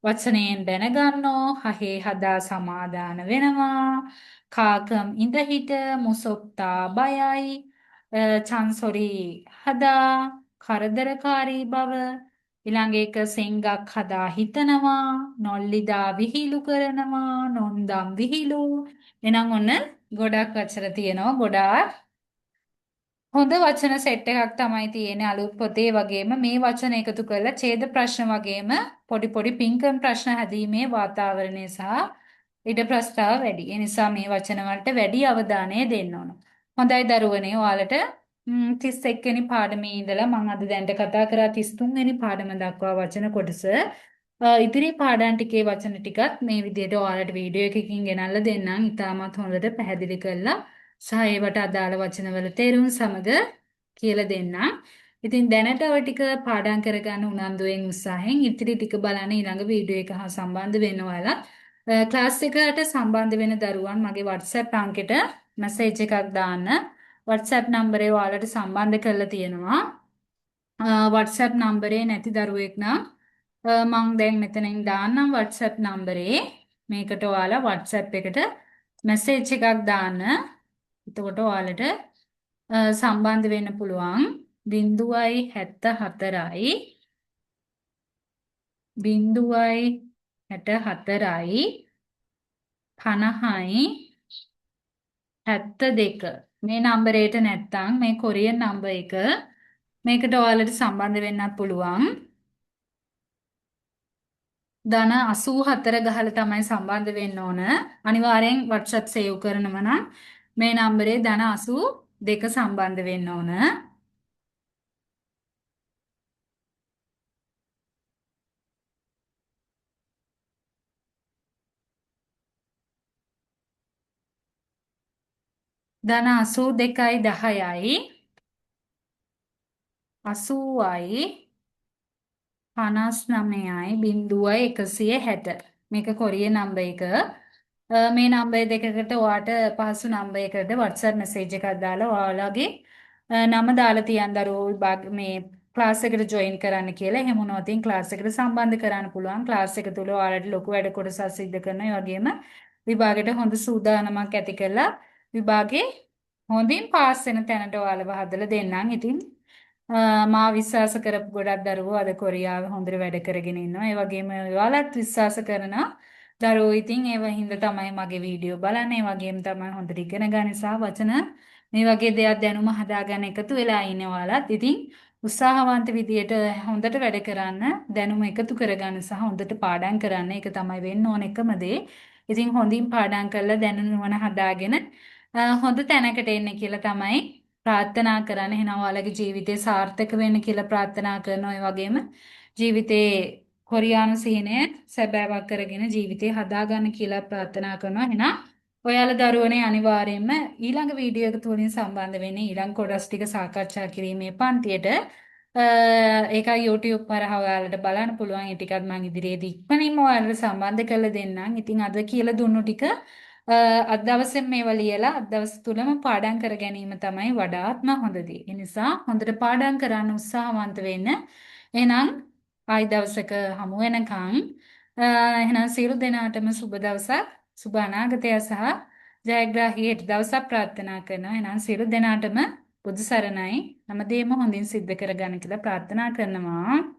වචනයෙන් දැනගන්නෝ. හහේ හදා සමාදාන වෙනවා. කාකම් ඉඳ හිට මුසොප්තා බයයි. චන්සොරි හදා කරදරකාරී බව ඊළඟ එක සෙංගක් හදා හිතනවා නොල්ලිදා විහිළු කරනවා නොන්දම් විහිළු එහෙනම් ඔන්න ගොඩක් වචන තියෙනවා ගොඩාක් හොඳ වචන සෙට් එකක් තමයි තියෙන්නේ අලුත් පොතේ වගේම මේ වචන එකතු කරලා ඡේද ප්‍රශ්න වගේම පොඩි පොඩි පින්කම් ප්‍රශ්න හැදීමේ වාතාවරණය සහ ඉඩ ප්‍රස්තාව වැඩි. ඒ නිසා මේ වචන වලට වැඩි අවධානය දෙන්න ඕන. හොඳයි දරුවනේ ඔයාලට 31 වෙනි පාඩමේ ඉඳලා මම අද දැන්ට කතා කරා 33 වෙනි පාඩම දක්වා වචන කොටස. ඉදිරි පාඩම් ටිකේ වචන ටිකත් මේ විදිහට ඔයාලට වීඩියෝ එකකින් ගෙනල්ලා දෙන්නම්. ඉතාමත් හොඳට පැහැදිලි කරලා සහ ඒවට අදාළ වචනවල තේරුම් සමග කියලා දෙන්නම්. ඉතින් දැනට ඔය ටික පාඩම් කරගන්න උනන්දුවෙන් උත්සාහයෙන් ඉතිරි ටික බලන්න ඊළඟ වීඩියෝ එක හා සම්බන්ධ වෙන්න ඔයාලා. ක්ලාස් එකට සම්බන්ධ වෙන දරුවන් මගේ WhatsApp අංකෙට මැසේජ් එකක් දාන්න. WhatsApp නම්බරේ ඔයාලට සම්බන්ධ කරලා තියෙනවා. WhatsApp නම්බරේ නැති දරුවෙක් නම් මම දැන් මෙතනින් දාන්නම් WhatsApp නම්බරේ. මේකට ඔයාලා WhatsApp එකට මැසේජ් එකක් දාන්න. එතකොට ඔයාලට සම්බන්ධ වෙන්න පුළුවන් 0.74යි 0.64යි 50යි 72 මේ නම්බරේට නැත්තම් මේ කොරියන් නම්බර් එක මේකට ඔයාලට සම්බන්ධ වෙන්නත් පුළුවන් ධන 84 ගහලා තමයි සම්බන්ධ වෙන්න ඕන අනිවාර්යෙන් WhatsApp සේව් කරනව නම් මේ නම්බරේ ධන 82 සම්බන්ධ වෙන්න ඕන ධන 82යි 10යි 80යි 59යි 0.160 මේක කොරියන් නම්බර් එක මේ නම්බර් දෙකකට ඔයාට පහසු නම්බර් එකකට WhatsApp මැසේජ් එකක් දාලා ඔයාලගේ නම දාලා තියන් දරුවෝ මේ ක්ලාස් එකට ජොයින් කරන්න කියලා එහෙම වුණොත් ඉතින් ක්ලාස් එකට සම්බන්ධ කරන්න පුළුවන් ක්ලාස් එක තුල ඔයාලට ලොකු වැඩ කොටසක් සිදු කරනවා ඒ වගේම විභාගයට හොඳ සූදානමක් ඇති කරලා විභාගේ හොඳින් පාස් වෙන තැනට ඔයාලව හදලා දෙන්නම් ඉතින් මා විශ්වාස කරපු ගොඩක් දරුවෝ අද කොරියාවේ හොඳට වැඩ කරගෙන ඉන්නවා. ඒ වගේම ඔයාලත් විශ්වාස කරන දරුවෝ ඉතින් ඒව හින්දා තමයි මගේ වීඩියෝ බලන්නේ. ඒ වගේම තමයි හොඳට ඉගෙන ගන්න සහ වචන මේ වගේ දෙයක් දැනුම හදාගන්න එකතු වෙලා ඉන්නේ ඔයාලත්. ඉතින් උත්සාහවන්ත විදියට හොඳට වැඩ කරන්න, දැනුම එකතු කරගන්න සහ හොඳට පාඩම් කරන්න. ඒක තමයි වෙන්න ඕන එකම දේ. ඉතින් හොඳින් පාඩම් කරලා දැනුම නුවණ හදාගෙන හොඳ තැනකට එන්න කියලා තමයි ප්‍රාර්ථනා කරන්න. එහෙනම් ඔයාලගේ ජීවිතේ සාර්ථක වෙන්න කියලා ප්‍රාර්ථනා කරනවා. ඒ වගේම ජීවිතේ කොරියානු සිහිනය සැබෑවක් කරගෙන ජීවිතේ හදාගන්න කියලා ප්‍රාර්ථනා කරනවා. එහෙනම් ඔයාලා දරුවනේ අනිවාර්යයෙන්ම ඊළඟ වීඩියෝ එක තුලින් සම්බන්ධ වෙන්නේ ඊළඟ කොටස් ටික සාකච්ඡා කිරීමේ පන්තියට. ඒක YouTube හරහා ඔයාලට බලන්න පුළුවන්. ඒ ටිකත් මම ඉදිරියේදී ඉක්මනින්ම ඔයාලට සම්බන්ධ කරලා දෙන්නම්. ඉතින් අද කියලා දුන්නු ටික අද දවසෙන් මේවා ලියලා අද දවස් තුලම පාඩම් කර ගැනීම තමයි වඩාත්ම හොඳ දේ. ඒ නිසා හොඳට පාඩම් කරන්න උත්සාහවන්ත වෙන්න. එහෙනම් ආයි දවසක හමු වෙනකන් එහෙනම් සියලු දෙනාටම සුබ දවසක්, සුබ අනාගතය සහ ජයග්‍රාහී හෙට දවසක් ප්‍රාර්ථනා කරනවා. එහෙනම් සියලු දෙනාටම බුදු සරණයි. හැමදේම හොඳින් සිද්ධ කරගන්න කියලා ප්‍රාර්ථනා කරනවා.